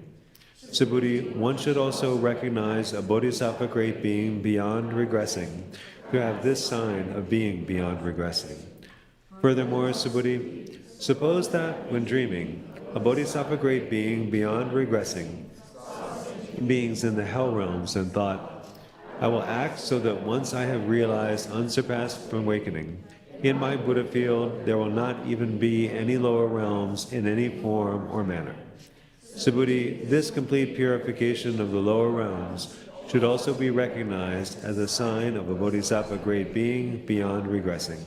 Subhuti, one should also recognize a bodhisattva great being beyond regressing, to have this sign of being beyond regressing. Furthermore, Subhuti, suppose that when dreaming, a bodhisattva great being beyond regressing, beings in the hell realms, and thought, I will act so that once I have realized unsurpassed awakening, in my Buddha field there will not even be any lower realms in any form or manner. Subhuti, this complete purification of the lower realms should also be recognized as a sign of a bodhisattva great being beyond regressing.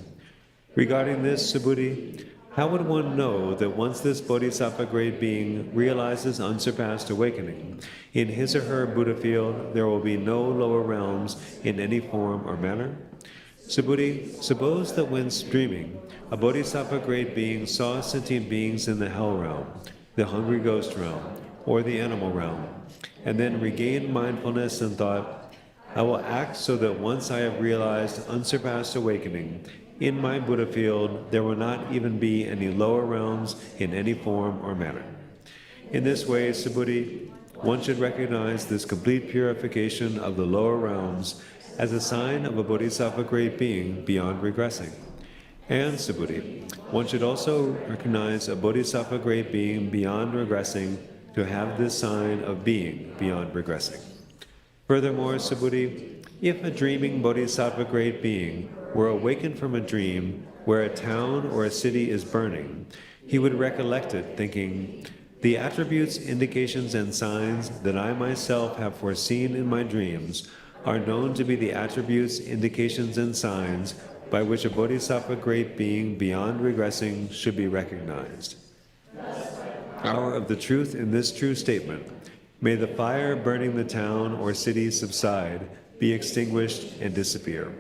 Regarding this, Subhuti, how would one know that once this bodhisattva great being realizes unsurpassed awakening, in his or her Buddha field there will be no lower realms in any form or manner? Subhuti, suppose that when dreaming, a bodhisattva great being saw sentient beings in the hell realm, the hungry ghost realm, or the animal realm, and then regained mindfulness and thought, I will act so that once I have realized unsurpassed awakening, in my Buddha field there will not even be any lower realms in any form or manner. In this way, Subhuti, one should recognize this complete purification of the lower realms as a sign of a bodhisattva great being beyond regressing. And, Subhuti, one should also recognize a bodhisattva great being beyond regressing to have this sign of being beyond regressing. Furthermore, Subhuti, if a dreaming bodhisattva great being were awakened from a dream where a town or a city is burning, he would recollect it, thinking, the attributes, indications, and signs that I myself have foreseen in my dreams are known to be the attributes, indications, and signs by which a bodhisattva great being beyond regressing should be recognized. Hour of the truth in this true statement, may the fire burning the town or city subside, be extinguished, and disappear.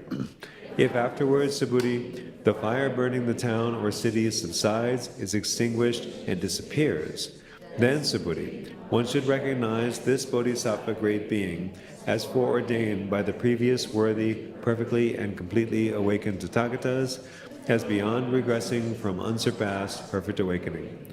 If afterwards, Subhuti, the fire burning the town or city subsides, is extinguished, and disappears, then, Subhuti, one should recognize this bodhisattva great being as foreordained by the previous worthy, perfectly and completely awakened Tathāgatas, as beyond regressing from unsurpassed perfect awakening.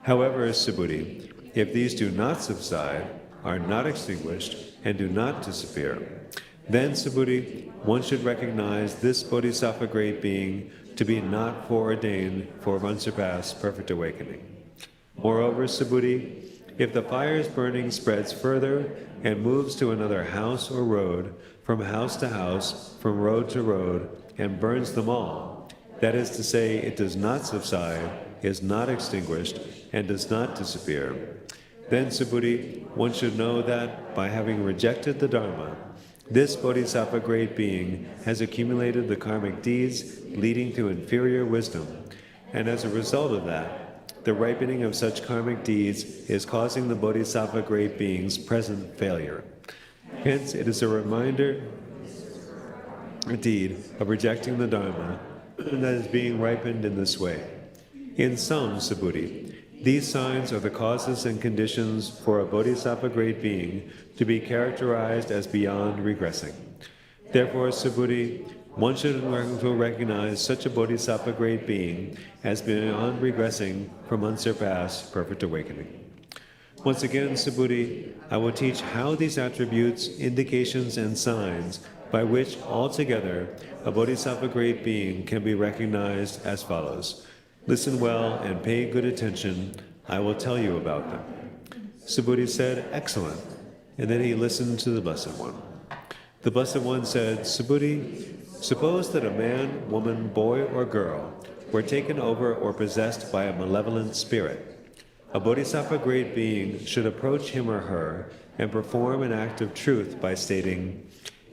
However, Subhuti, if these do not subside, are not extinguished, and do not disappear, then, Subhuti, one should recognize this bodhisattva great being to be not foreordained for unsurpassed perfect awakening. Moreover, Subhuti, if the fire's burning spreads further and moves to another house or road, from house to house, from road to road, and burns them all, that is to say, it does not subside, is not extinguished, and does not disappear, then, Subhuti, one should know that, by having rejected the Dharma, this bodhisattva great being has accumulated the karmic deeds leading to inferior wisdom, and as a result of that, the ripening of such karmic deeds is causing the bodhisattva great being's present failure. Hence, it is a reminder, indeed, of rejecting the Dharma that is being ripened in this way. In sum, Subhuti, these signs are the causes and conditions for a bodhisattva great being to be characterized as beyond regressing. Therefore, Subhuti, one should recognize such a bodhisattva great being as beyond regressing from unsurpassed perfect awakening. Once again, Subhuti, I will teach how these attributes, indications, and signs by which altogether a bodhisattva great being can be recognized as follows. Listen well and pay good attention. I will tell you about them. Subhuti said, excellent. And then he listened to the Blessed One. The Blessed One said, Subhuti, suppose that a man, woman, boy, or girl were taken over or possessed by a malevolent spirit. A bodhisattva great being should approach him or her and perform an act of truth by stating,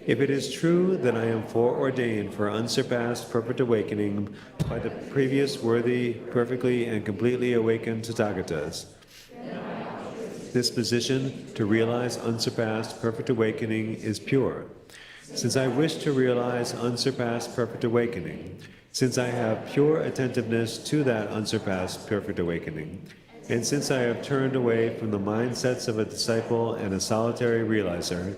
if it is true that I am foreordained for unsurpassed perfect awakening by the previous worthy, perfectly and completely awakened Tathāgatas, this position to realize unsurpassed perfect awakening is pure. Since I wish to realize unsurpassed perfect awakening, since I have pure attentiveness to that unsurpassed perfect awakening, and since I have turned away from the mindsets of a disciple and a solitary realizer,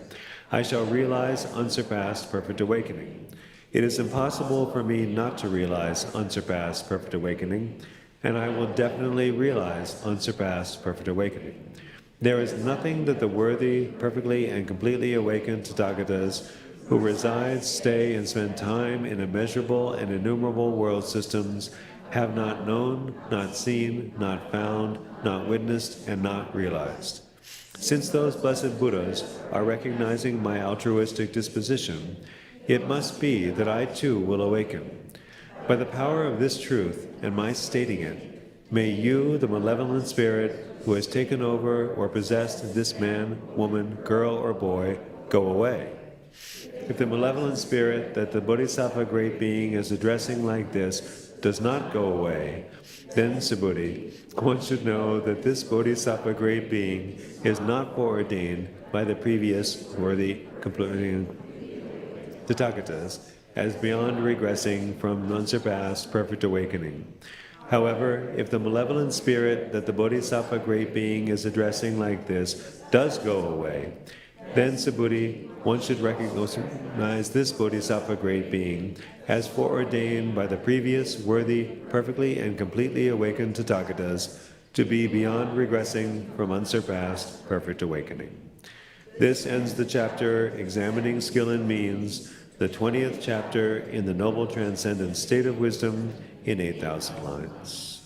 I shall realize unsurpassed perfect awakening. It is impossible for me not to realize unsurpassed perfect awakening, and I will definitely realize unsurpassed perfect awakening. There is nothing that the worthy, perfectly and completely awakened Tathāgatas who reside, stay, and spend time in immeasurable and innumerable world systems have not known, not seen, not found, not witnessed, and not realized. Since those blessed Buddhas are recognizing my altruistic disposition, it must be that I too will awaken. By the power of this truth and my stating it, may you, the malevolent spirit who has taken over or possessed this man, woman, girl, or boy, go away. If the malevolent spirit that the Bodhisattva Great Being is addressing like this does not go away, then, Subhuti, one should know that this Bodhisattva Great Being is not foreordained by the previous worthy completing Tathāgatas as beyond regressing from unsurpassed perfect awakening. However, if the malevolent spirit that the Bodhisattva Great Being is addressing like this does go away, then, Subhuti, one should recognize this Bodhisattva Great Being as foreordained by the previous worthy, perfectly and completely awakened Tathāgatas to be beyond regressing from unsurpassed perfect awakening. This ends the chapter examining skill and means, the 20th chapter in the Noble Transcendent State of Wisdom in 8,000 lines.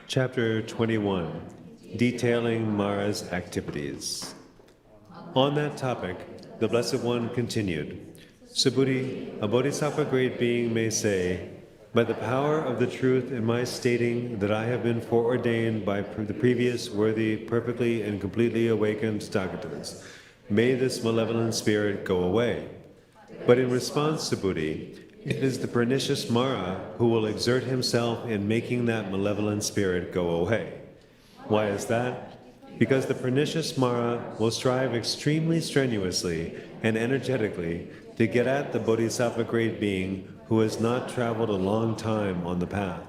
Chapter 21, detailing Mara's activities. On that topic, the Blessed One continued, Subhuti, a Bodhisattva Great Being may say, by the power of the truth in my stating that I have been foreordained by the previous worthy, perfectly and completely awakened Tathāgatas, may this malevolent spirit go away. But in response, Subhuti, it is the pernicious Mara who will exert himself in making that malevolent spirit go away. Why is that? Because the pernicious Mara will strive extremely strenuously and energetically to get at the Bodhisattva Great Being who has not traveled a long time on the path.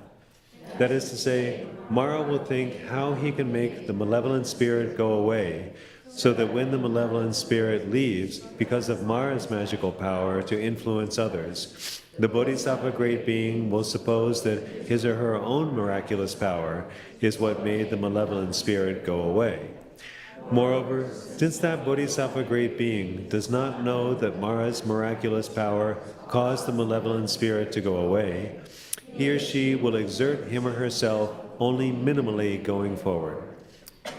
That is to say, Mara will think how he can make the malevolent spirit go away, so that when the malevolent spirit leaves, because of Mara's magical power to influence others, the Bodhisattva Great Being will suppose that his or her own miraculous power is what made the malevolent spirit go away. Moreover, since that Bodhisattva Great Being does not know that Mara's miraculous power caused the malevolent spirit to go away, he or she will exert him or herself only minimally going forward.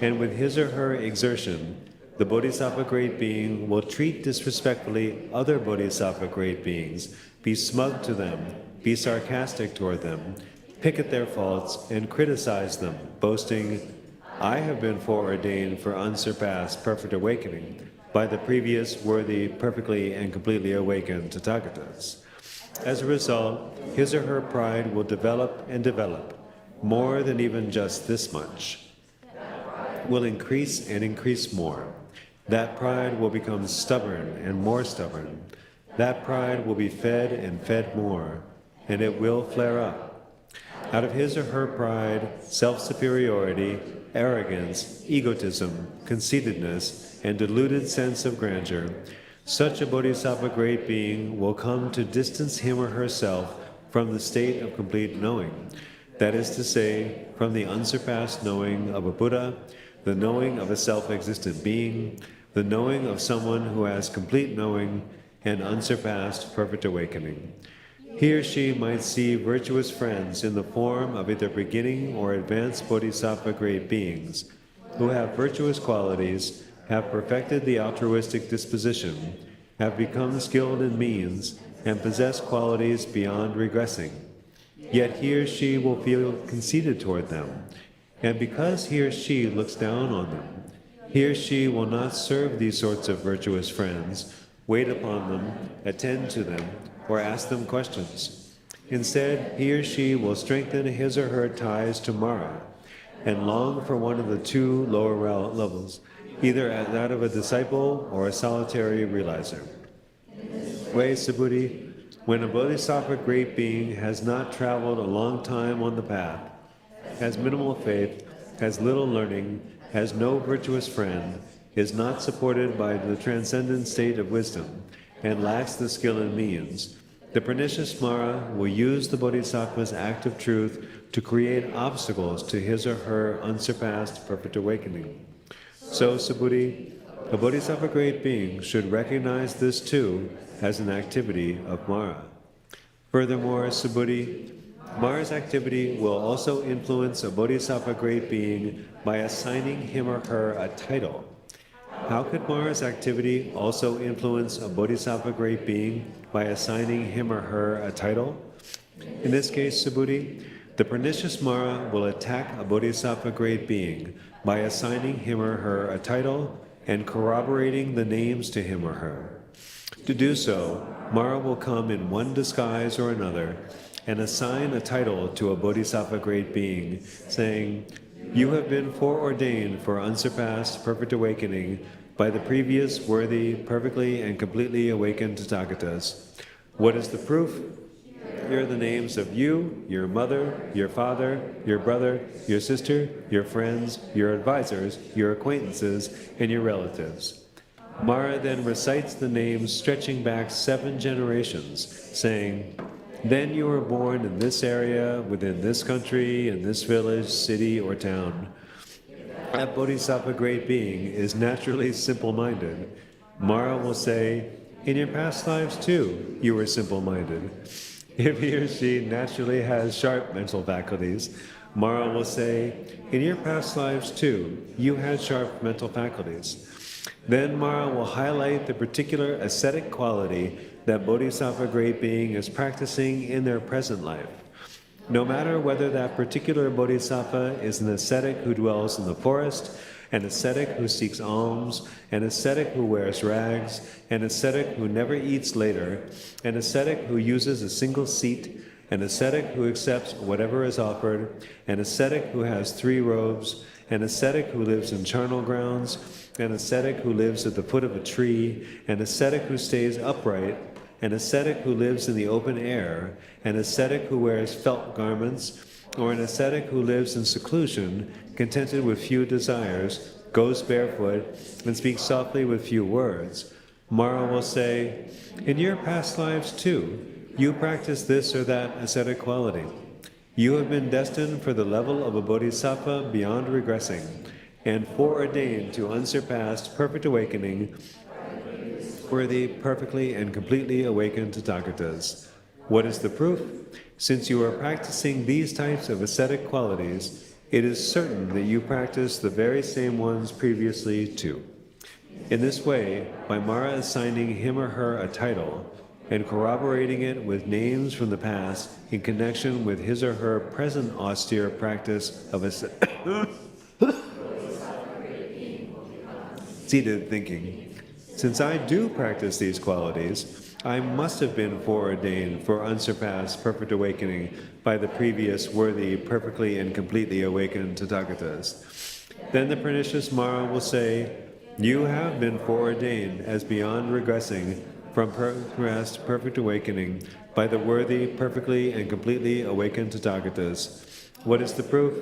And with his or her exertion, the Bodhisattva Great Being will treat disrespectfully other Bodhisattva Great Beings, be smug to them, be sarcastic toward them, pick at their faults, and criticize them, boasting, I have been foreordained for unsurpassed perfect awakening by the previous worthy, perfectly and completely awakened Tathāgatas. As a result, his or her pride will develop and develop, more than even just this much, will increase and increase more. That pride will become stubborn and more stubborn. That pride will be fed and fed more, and it will flare up. Out of his or her pride, self-superiority, arrogance, egotism, conceitedness, and deluded sense of grandeur, such a Bodhisattva Great Being will come to distance him or herself from the state of complete knowing, that is to say, from the unsurpassed knowing of a Buddha, the knowing of a self-existent being, the knowing of someone who has complete knowing and unsurpassed perfect awakening. He or she might see virtuous friends in the form of either beginning or advanced bodhisattva grade beings who have virtuous qualities, have perfected the altruistic disposition, have become skilled in means, and possess qualities beyond regressing. Yet he or she will feel conceited toward them, and because he or she looks down on them, he or she will not serve these sorts of virtuous friends, wait upon them, attend to them, or ask them questions. Instead, he or she will strengthen his or her ties to Mara, and long for one of the two lower levels, either as that of a disciple or a solitary realizer. Way Subhuti, when a bodhisattva great being has not traveled a long time on the path, has minimal faith, has little learning, has no virtuous friend, is not supported by the transcendent state of wisdom, and lacks the skill and means, the pernicious Mara will use the bodhisattva's act of truth to create obstacles to his or her unsurpassed perfect awakening. So, Subhuti, a bodhisattva great being should recognize this too as an activity of Mara. Furthermore, Subhuti, Mara's activity will also influence a bodhisattva great being by assigning him or her a title. How could Mara's activity also influence a bodhisattva great being by assigning him or her a title? In this case, Subhuti, the pernicious Mara will attack a bodhisattva great being by assigning him or her a title and corroborating the names to him or her. To do so, Mara will come in one disguise or another and assign a title to a bodhisattva great being, saying, "You have been foreordained for unsurpassed perfect awakening by the previous worthy, perfectly and completely awakened Tathāgatas. What is the proof? Here are the names of you, your mother, your father, your brother, your sister, your friends, your advisors, your acquaintances, and your relatives." Mara then recites the names stretching back 7 generations, saying, "Then you were born in this area, within this country, in this village, city, or town." That bodhisattva great being is naturally simple-minded. Mara will say, "In your past lives too, you were simple-minded." If he or she naturally has sharp mental faculties, Mara will say, "In your past lives too, you had sharp mental faculties." Then Mara will highlight the particular ascetic quality that bodhisattva great being is practicing in their present life. No matter whether that particular bodhisattva is an ascetic who dwells in the forest, an ascetic who seeks alms, an ascetic who wears rags, an ascetic who never eats later, an ascetic who uses a single seat, an ascetic who accepts whatever is offered, an ascetic who has 3 robes, an ascetic who lives in charnel grounds, an ascetic who lives at the foot of a tree, an ascetic who stays upright, an ascetic who lives in the open air, an ascetic who wears felt garments, or an ascetic who lives in seclusion, contented with few desires, goes barefoot, and speaks softly with few words. Mara will say, "In your past lives too, you practice this or that ascetic quality. You have been destined for the level of a bodhisattva beyond regressing, and foreordained to unsurpassed perfect awakening, worthy, perfectly, and completely awakened Tathāgatas. What is the proof? Since you are practicing these types of ascetic qualities, it is certain that you practice the very same ones previously too." In this way, by Mara assigning him or her a title, and corroborating it with names from the past in connection with his or her present austere practice of seated thinking. Since I do practice these qualities, I must have been foreordained for unsurpassed perfect awakening by the previous worthy, perfectly and completely awakened Tathāgatas. Then the pernicious Mara will say, "You have been foreordained as beyond regressing from progressed perfect awakening by the worthy, perfectly and completely awakened Tathāgatas. What is the proof?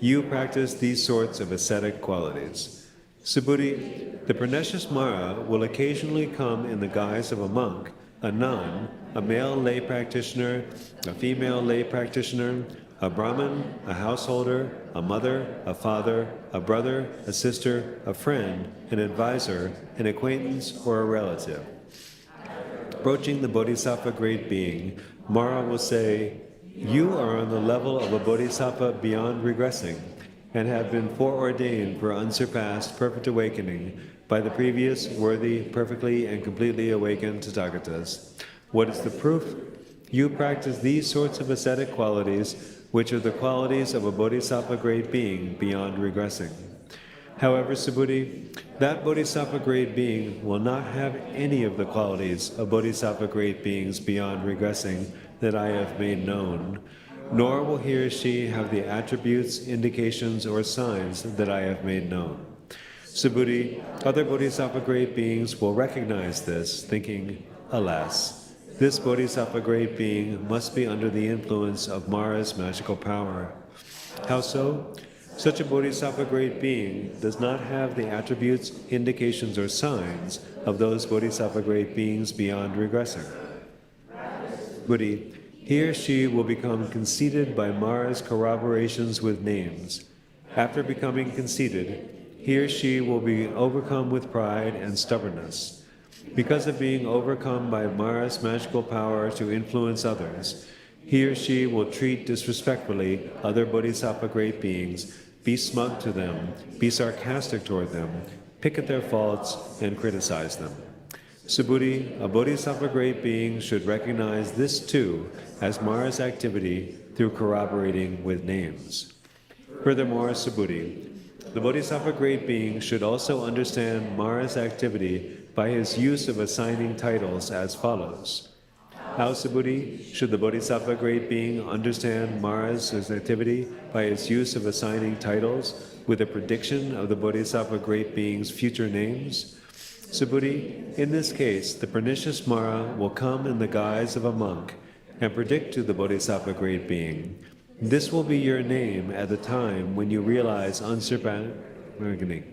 You practice these sorts of ascetic qualities." Subhuti, the pernicious Mara will occasionally come in the guise of a monk, a nun, a male lay practitioner, a female lay practitioner, a Brahmin, a householder, a mother, a father, a brother, a sister, a friend, an advisor, an acquaintance, or a relative. Approaching the Bodhisattva great being, Mara will say, "You are on the level of a Bodhisattva beyond regressing, and have been foreordained for unsurpassed perfect awakening by the previous worthy, perfectly and completely awakened Tathāgatas. What is the proof? You practice these sorts of ascetic qualities, which are the qualities of a Bodhisattva great being beyond regressing. However, Subhuti, that Bodhisattva great being will not have any of the qualities of Bodhisattva great beings beyond regressing that I have made known, nor will he or she have the attributes, indications, or signs that I have made known. Subhuti, other Bodhisattva great beings will recognize this, thinking, alas, this Bodhisattva great being must be under the influence of Mara's magical power. How so? Such a Bodhisattva great being does not have the attributes, indications, or signs of those Bodhisattva great beings beyond regressing. Buddhi, he or she will become conceited by Mara's corroborations with names. After becoming conceited, he or she will be overcome with pride and stubbornness. Because of being overcome by Mara's magical power to influence others, he or she will treat disrespectfully other Bodhisattva great beings, be smug to them, be sarcastic toward them, pick at their faults, and criticize them. Subhuti, a Bodhisattva great being should recognize this too as Mara's activity through corroborating with names. Furthermore, Subhuti, the Bodhisattva great being should also understand Mara's activity by his use of assigning titles as follows. How, Subhuti, should the Bodhisattva great being understand Mara's activity by his use of assigning titles with a prediction of the Bodhisattva great being's future names? Subhuti, in this case, the pernicious Mara will come in the guise of a monk and predict to the Bodhisattva great being, "This will be your name at the time when you realize unsurpassed awakening."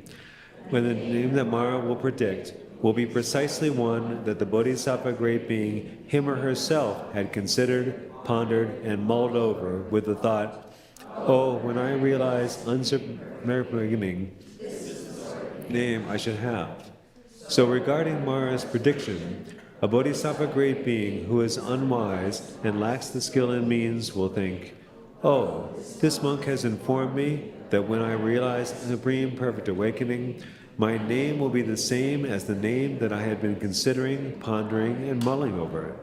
When the name that Mara will predict will be precisely one that the Bodhisattva great being, him or herself, had considered, pondered, and mulled over with the thought, "Oh, when I realize unsurpassed awakening, name I should have." So regarding Mara's prediction, a Bodhisattva great being who is unwise and lacks the skill and means will think, "Oh, this monk has informed me that when I realize supreme perfect awakening, my name will be the same as the name that I had been considering, pondering, and mulling over."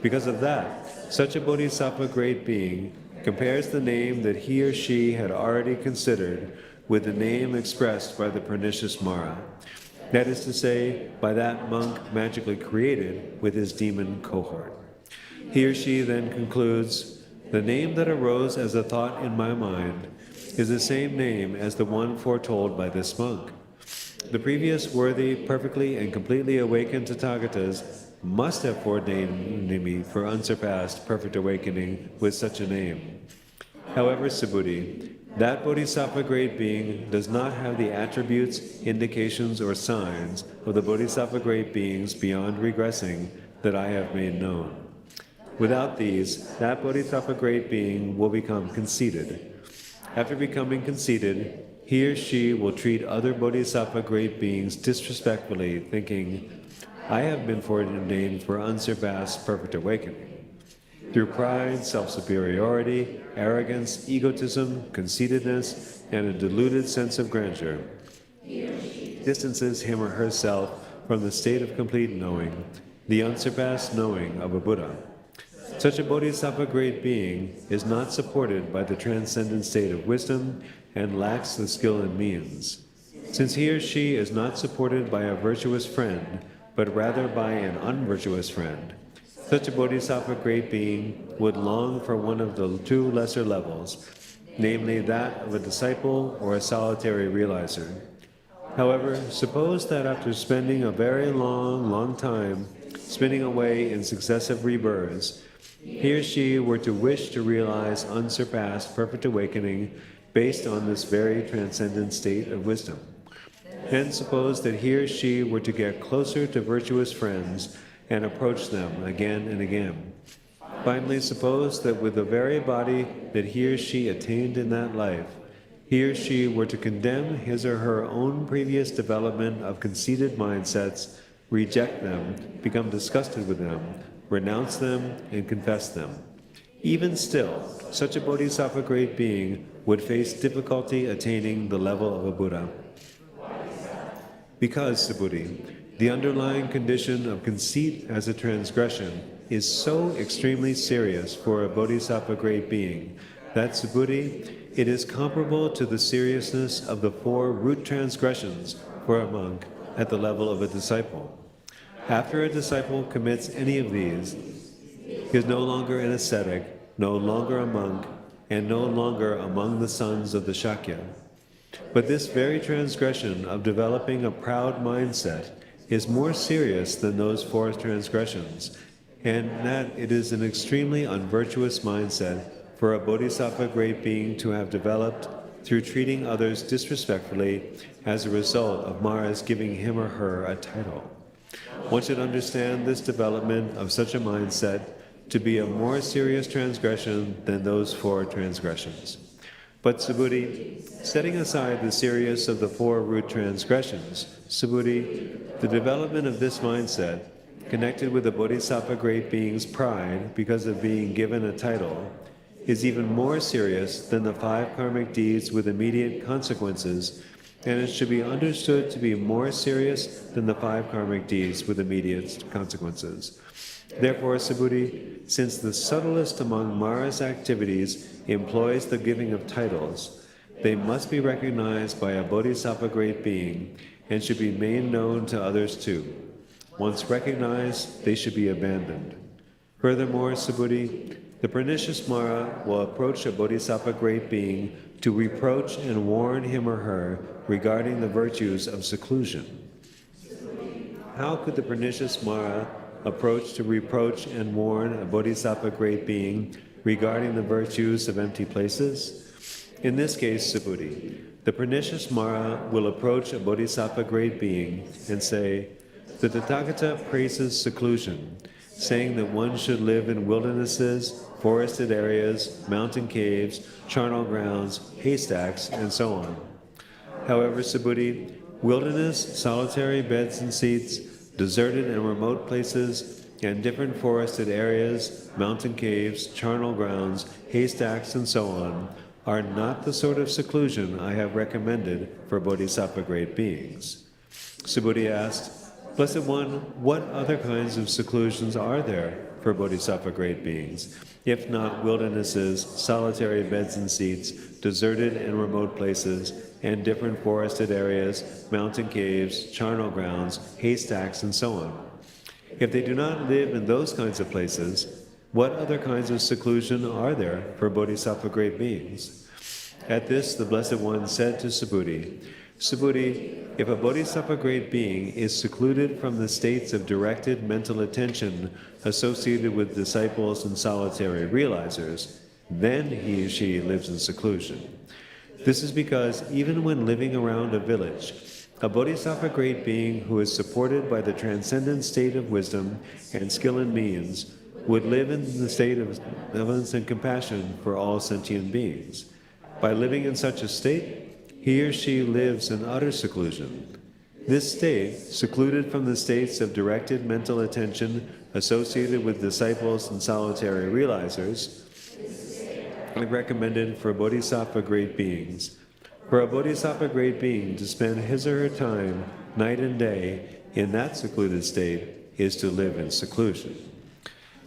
Because of that, such a Bodhisattva great being compares the name that he or she had already considered with the name expressed by the pernicious Mara. That is to say, by that monk magically created with his demon cohort. He or she then concludes, "The name that arose as a thought in my mind is the same name as the one foretold by this monk. The previous worthy, perfectly and completely awakened Tathāgatas must have foreordained me for unsurpassed perfect awakening with such a name." However, Subhuti, that Bodhisattva great being does not have the attributes, indications, or signs of the Bodhisattva great beings beyond regressing that I have made known. Without these, that Bodhisattva great being will become conceited. After becoming conceited, he or she will treat other Bodhisattva great beings disrespectfully, thinking, "I have been foreordained for unsurpassed perfect awakening." Through pride, self-superiority, arrogance, egotism, conceitedness, and a deluded sense of grandeur, distances him or herself from the state of complete knowing, the unsurpassed knowing of a Buddha. Such a Bodhisattva great being is not supported by the transcendent state of wisdom and lacks the skill and means. Since he or she is not supported by a virtuous friend, but rather by an unvirtuous friend, such a Bodhisattva great being would long for one of the two lesser levels, namely that of a disciple or a solitary realizer. However, suppose that after spending a very long time spinning away in successive rebirths, he or she were to wish to realize unsurpassed perfect awakening based on this very transcendent state of wisdom. Then suppose that he or she were to get closer to virtuous friends and approach them again and again. Finally, suppose that with the very body that he or she attained in that life, he or she were to condemn his or her own previous development of conceited mindsets, reject them, become disgusted with them, renounce them, and confess them. Even still, such a bodhisattva great being would face difficulty attaining the level of a Buddha. Because, Subhuti, the underlying condition of conceit as a transgression is so extremely serious for a bodhisattva great being that, Subhuti, it is comparable to the seriousness of the 4 root transgressions for a monk at the level of a disciple. After a disciple commits any of these, he is no longer an ascetic, no longer a monk, and no longer among the sons of the Shakya. But this very transgression of developing a proud mindset is more serious than those 4 transgressions, and that it is an extremely unvirtuous mindset for a bodhisattva great being to have developed through treating others disrespectfully as a result of Mara's giving him or her a title. One should understand this development of such a mindset to be a more serious transgression than those 4 transgressions. But, Subhuti, setting aside the serious of the 4 root transgressions, Subhuti, the development of this mindset, connected with the bodhisattva great being's pride because of being given a title, is even more serious than the 5 karmic deeds with immediate consequences, and it should be understood to be more serious than the 5 karmic deeds with immediate consequences. Therefore, Subhuti, since the subtlest among Mara's activities employs the giving of titles, they must be recognized by a bodhisattva great being and should be made known to others too. Once recognized, they should be abandoned. Furthermore, Subhuti, the pernicious Mara will approach a bodhisattva great being to reproach and warn him or her regarding the virtues of seclusion. How could the pernicious Mara approach to reproach and warn a bodhisattva great being regarding the virtues of empty places? In this case, Subhuti, the pernicious Mara will approach a bodhisattva great being and say, "The Tathāgata praises seclusion, saying that one should live in wildernesses, forested areas, mountain caves, charnel grounds, haystacks, and so on." However, Subhuti, wilderness, solitary beds and seats, deserted and remote places, and different forested areas, mountain caves, charnel grounds, haystacks, and so on, are not the sort of seclusion I have recommended for bodhisattva great beings. Subhuti asked, "Blessed One, what other kinds of seclusions are there for bodhisattva great beings, if not wildernesses, solitary beds and seats, deserted and remote places, and different forested areas, mountain caves, charnel grounds, haystacks, and so on? If they do not live in those kinds of places, what other kinds of seclusion are there for bodhisattva great beings?" At this, the Blessed One said to Subhuti, "Subhuti, if a bodhisattva great being is secluded from the states of directed mental attention associated with disciples and solitary realizers, then he or she lives in seclusion. This is because even when living around a village, a bodhisattva great being who is supported by the transcendent state of wisdom and skill in means would live in the state of benevolence and compassion for all sentient beings. By living in such a state, he or she lives in utter seclusion. This state, secluded from the states of directed mental attention associated with disciples and solitary realizers, is recommended for bodhisattva great beings. For a bodhisattva great being to spend his or her time, night and day, in that secluded state is to live in seclusion.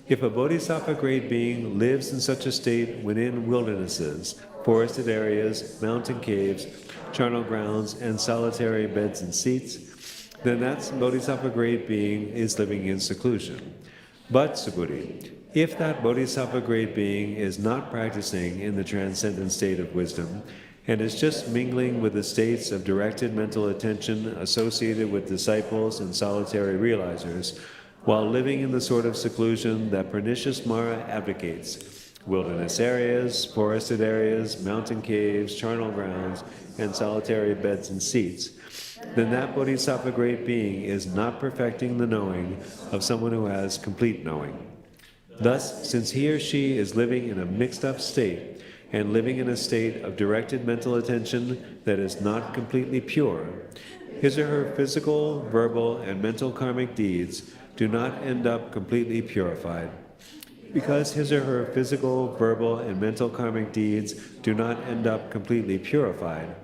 If a bodhisattva great being lives in such a state within wildernesses, forested areas, mountain caves, charnel grounds, and solitary beds and seats, then that bodhisattva great being is living in seclusion. But, Subhuti, if that bodhisattva great being is not practicing in the transcendent state of wisdom, and is just mingling with the states of directed mental attention associated with disciples and solitary realizers, while living in the sort of seclusion that pernicious Mara advocates, wilderness areas, forested areas, mountain caves, charnel grounds, and solitary beds and seats, then that bodhisattva great being is not perfecting the knowing of someone who has complete knowing. Thus, since he or she is living in a mixed-up state, and living in a state of directed mental attention that is not completely pure, his or her physical, verbal, and mental karmic deeds do not end up completely purified. Because his or her physical, verbal, and mental karmic deeds do not end up completely purified,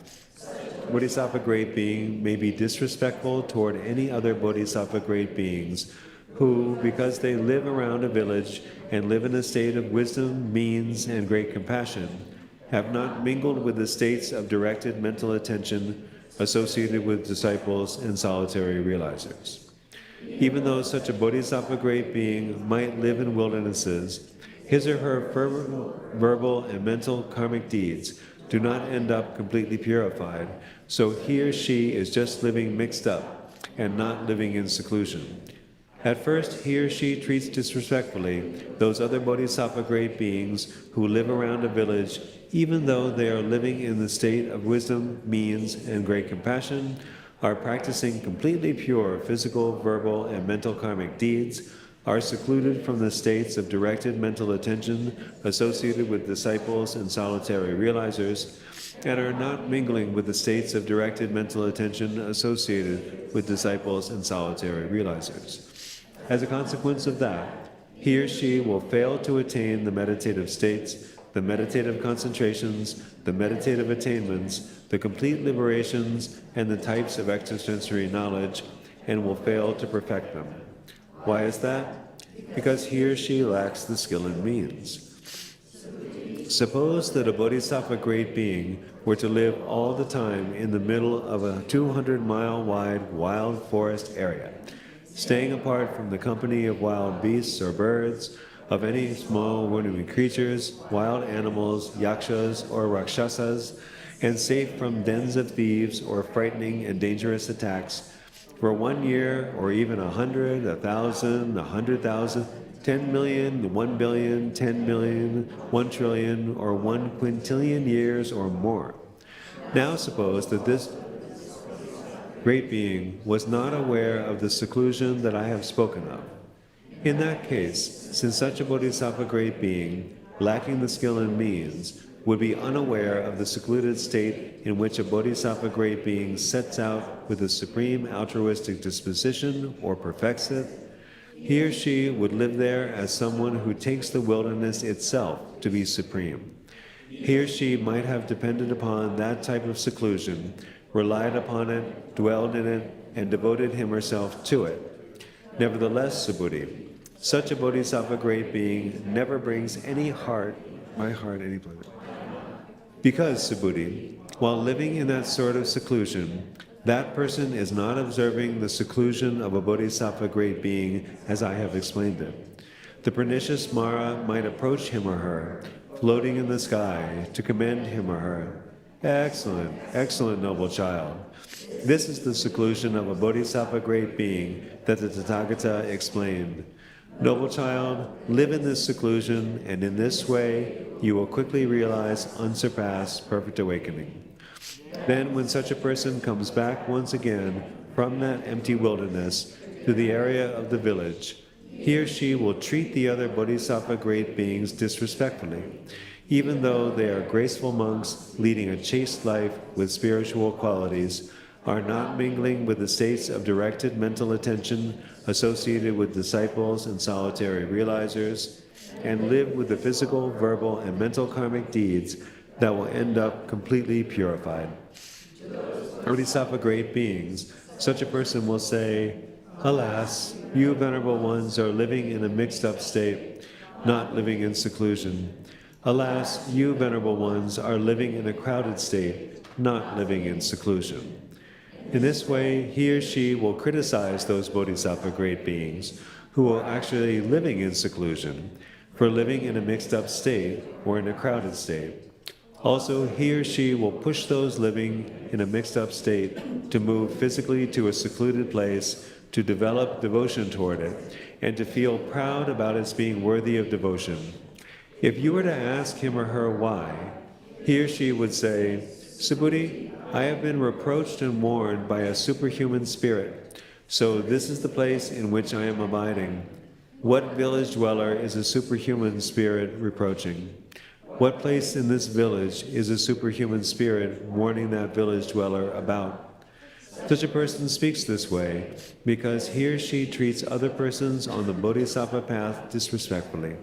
Bodhisattva great being may be disrespectful toward any other Bodhisattva great beings who, because they live around a village and live in a state of wisdom, means, and great compassion, have not mingled with the states of directed mental attention associated with disciples and solitary realizers. Even though such a Bodhisattva great being might live in wildernesses, his or her verbal and mental karmic deeds do not end up completely purified, so he or she is just living mixed up and not living in seclusion. At first, he or she treats disrespectfully those other Bodhisattva great beings who live around a village, even though they are living in the state of wisdom, means, and great compassion, are practicing completely pure physical, verbal, and mental karmic deeds, are secluded from the states of directed mental attention associated with disciples and solitary realizers, and are not mingling with the states of directed mental attention associated with disciples and solitary realizers. As a consequence of that, he or she will fail to attain the meditative states, the meditative concentrations, the meditative attainments, the complete liberations, and the types of extrasensory knowledge, and will fail to perfect them. Why is that? Because he or she lacks the skill and means. Suppose that a Bodhisattva great being were to live all the time in the middle of a 200-mile wide wild forest area, staying apart from the company of wild beasts or birds, of any small wandering creatures, wild animals, yakshas or rakshasas, and safe from dens of thieves or frightening and dangerous attacks, for 1 year, or even 100, 1,000, 100,000, 10 million, 1 billion, 10 million, 1 trillion, or 1 quintillion years or more. Now suppose that this great being was not aware of the seclusion that I have spoken of. In that case, since such a Bodhisattva great being, lacking the skill and means, would be unaware of the secluded state in which a Bodhisattva great being sets out with a supreme altruistic disposition or perfects it, he or she would live there as someone who takes the wilderness itself to be supreme. He or she might have depended upon that type of seclusion, relied upon it, dwelled in it, and devoted him or herself to it. Nevertheless, Subhuti, such a Bodhisattva great being never brings any any pleasure. Because, Subhuti, while living in that sort of seclusion, that person is not observing the seclusion of a Bodhisattva great being as I have explained it. The pernicious Mara might approach him or her, floating in the sky, to commend him or her. Excellent, excellent, noble child. This is the seclusion of a Bodhisattva great being that the Tathāgata explained. Noble child, live in this seclusion, and in this way you will quickly realize unsurpassed perfect awakening. Then, when such a person comes back once again from that empty wilderness to the area of the village, he or she will treat the other Bodhisattva great beings disrespectfully, even though they are graceful monks leading a chaste life with spiritual qualities, are not mingling with the states of directed mental attention associated with disciples and solitary realizers, and live with the physical, verbal, and mental karmic deeds that will end up completely purified. Bodhisattva great beings, such a person will say, "Alas, you venerable ones are living in a mixed-up state, not living in seclusion. Alas, you venerable ones are living in a crowded state, not living in seclusion." In this way, he or she will criticize those Bodhisattva great beings who are actually living in seclusion for living in a mixed-up state or in a crowded state. Also, he or she will push those living in a mixed-up state to move physically to a secluded place, to develop devotion toward it, and to feel proud about its being worthy of devotion. If you were to ask him or her why, he or she would say, "Subhuti, I have been reproached and warned by a superhuman spirit, so this is the place in which I am abiding. What village dweller is a superhuman spirit reproaching? What place in this village is a superhuman spirit warning that village dweller about? Such a person speaks this way because he or she treats other persons on the bodhisattva path disrespectfully.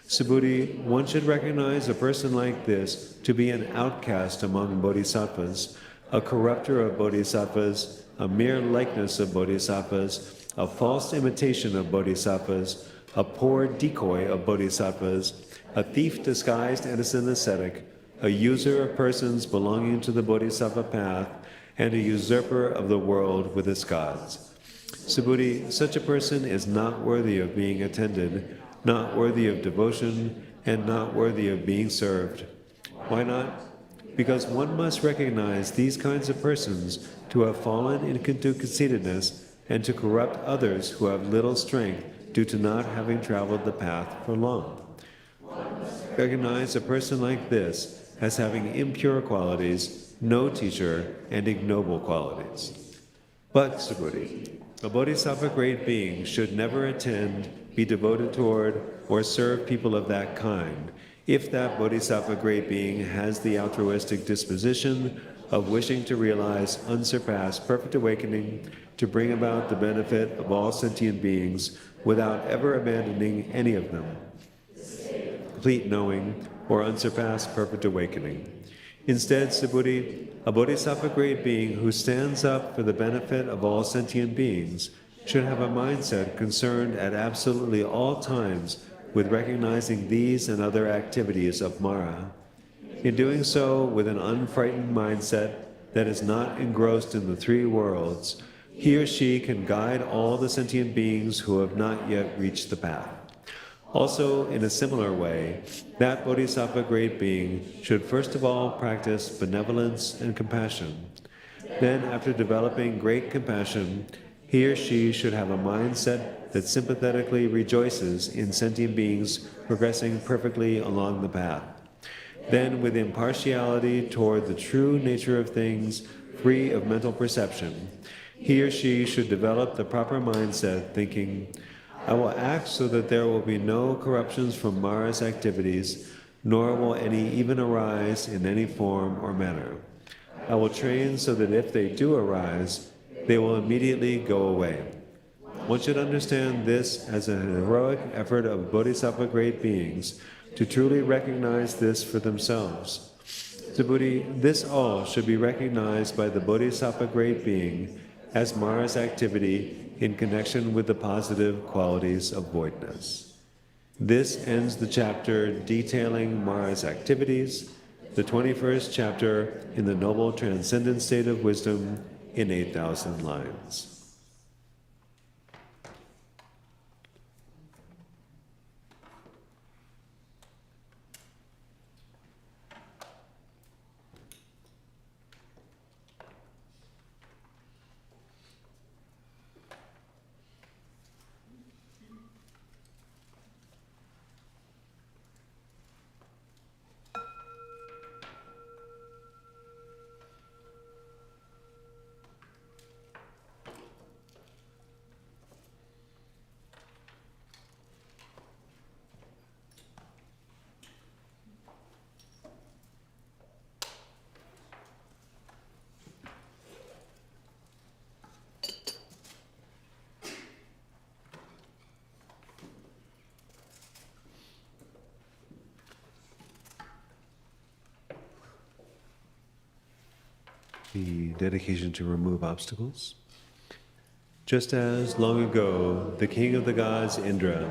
Subhuti, one should recognize a person like this to be an outcast among bodhisattvas, a corrupter of bodhisattvas, a mere likeness of bodhisattvas, a false imitation of bodhisattvas, a poor decoy of bodhisattvas, a thief disguised as an ascetic, a user of persons belonging to the bodhisattva path, and a usurper of the world with its gods. Subhuti, such a person is not worthy of being attended, not worthy of devotion, and not worthy of being served. Why not? Because one must recognize these kinds of persons to have fallen into conceitedness and to corrupt others who have little strength due to not having traveled the path for long. Recognize a person like this as having impure qualities, no teacher, and ignoble qualities. But, Subhuti, a bodhisattva great being should never attend, be devoted toward, or serve people of that kind, if that bodhisattva great being has the altruistic disposition of wishing to realize unsurpassed perfect awakening to bring about the benefit of all sentient beings without ever abandoning any of them, complete knowing, or unsurpassed perfect awakening. Instead, Subhuti, a bodhisattva great being who stands up for the benefit of all sentient beings should have a mindset concerned at absolutely all times with recognizing these and other activities of Mara. In doing so with an unfrightened mindset that is not engrossed in the three worlds, he or she can guide all the sentient beings who have not yet reached the path. Also, in a similar way, that bodhisattva great being should first of all practice benevolence and compassion. Then, after developing great compassion, he or she should have a mindset that sympathetically rejoices in sentient beings progressing perfectly along the path. Then, with impartiality toward the true nature of things, free of mental perception, he or she should develop the proper mindset thinking, I will act so that there will be no corruptions from Mara's activities, nor will any even arise in any form or manner. I will train so that if they do arise, they will immediately go away. One should understand this as an heroic effort of bodhisattva great beings to truly recognize this for themselves. Subhuti, this all should be recognized by the bodhisattva great being as Mara's activity in connection with the positive qualities of voidness. This ends the chapter detailing Mara's activities, the 21st chapter in the Noble Transcendent State of Wisdom in 8,000 lines. The dedication to remove obstacles. Just as long ago, the king of the gods, Indra,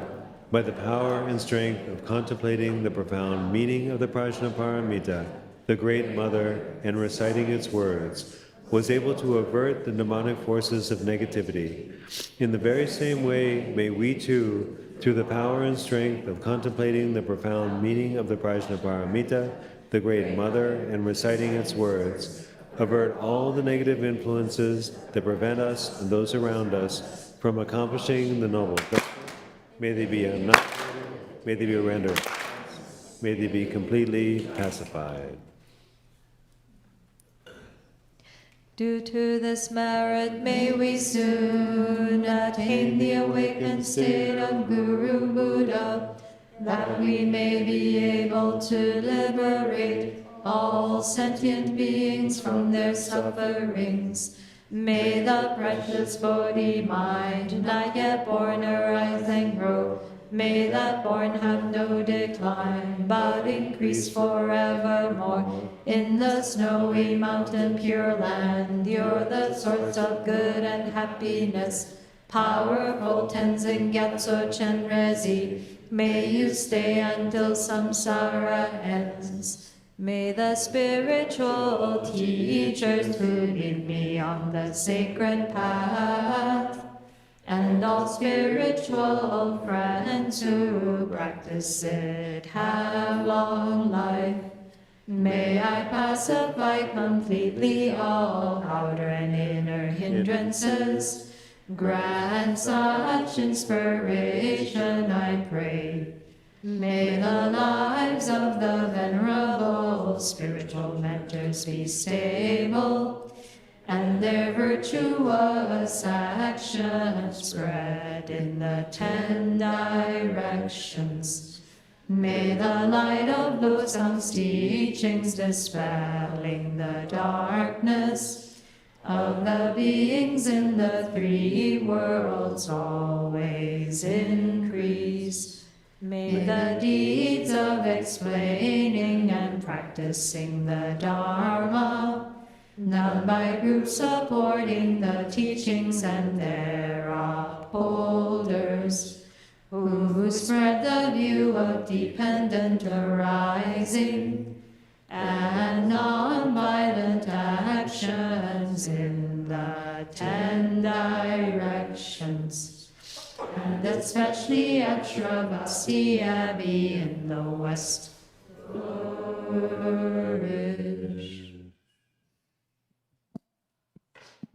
by the power and strength of contemplating the profound meaning of the Prajnaparamita, the Great Mother, and reciting its words, was able to avert the demonic forces of negativity. In the very same way, may we too, through the power and strength of contemplating the profound meaning of the Prajnaparamita, the Great Mother, and reciting its words, avert all the negative influences that prevent us and those around us from accomplishing the noble goal. May they be annihilated, may they be rendered, may they be completely pacified. Due to this merit, may we soon attain the awakened state of Guru Buddha, that we may be able to liberate all sentient beings from their sufferings. May the precious Bodhi mind, not yet born, arise and grow. May that born have no decline, but increase forevermore. In the snowy mountain pure land, you're the source of good and happiness. Powerful Tenzin Gyatso Chenrezi, may you stay until samsara ends. May the spiritual teachers who lead me on the sacred path, and all spiritual friends who practice it, have long life. May I pacify completely all outer and inner hindrances. Grant such inspiration, I pray. May the lives of the venerable spiritual mentors be stable, and their virtuous actions spread in the 10 directions. May the light of Losang's teachings dispelling the darkness of the beings in the 3 worlds always increase. May the deeds of explaining and practicing the Dharma, done by groups supporting the teachings and their upholders, who spread the view of dependent arising and non-violent actions in the 10 directions, and especially at Sravasti Abbey in the West. Flourish.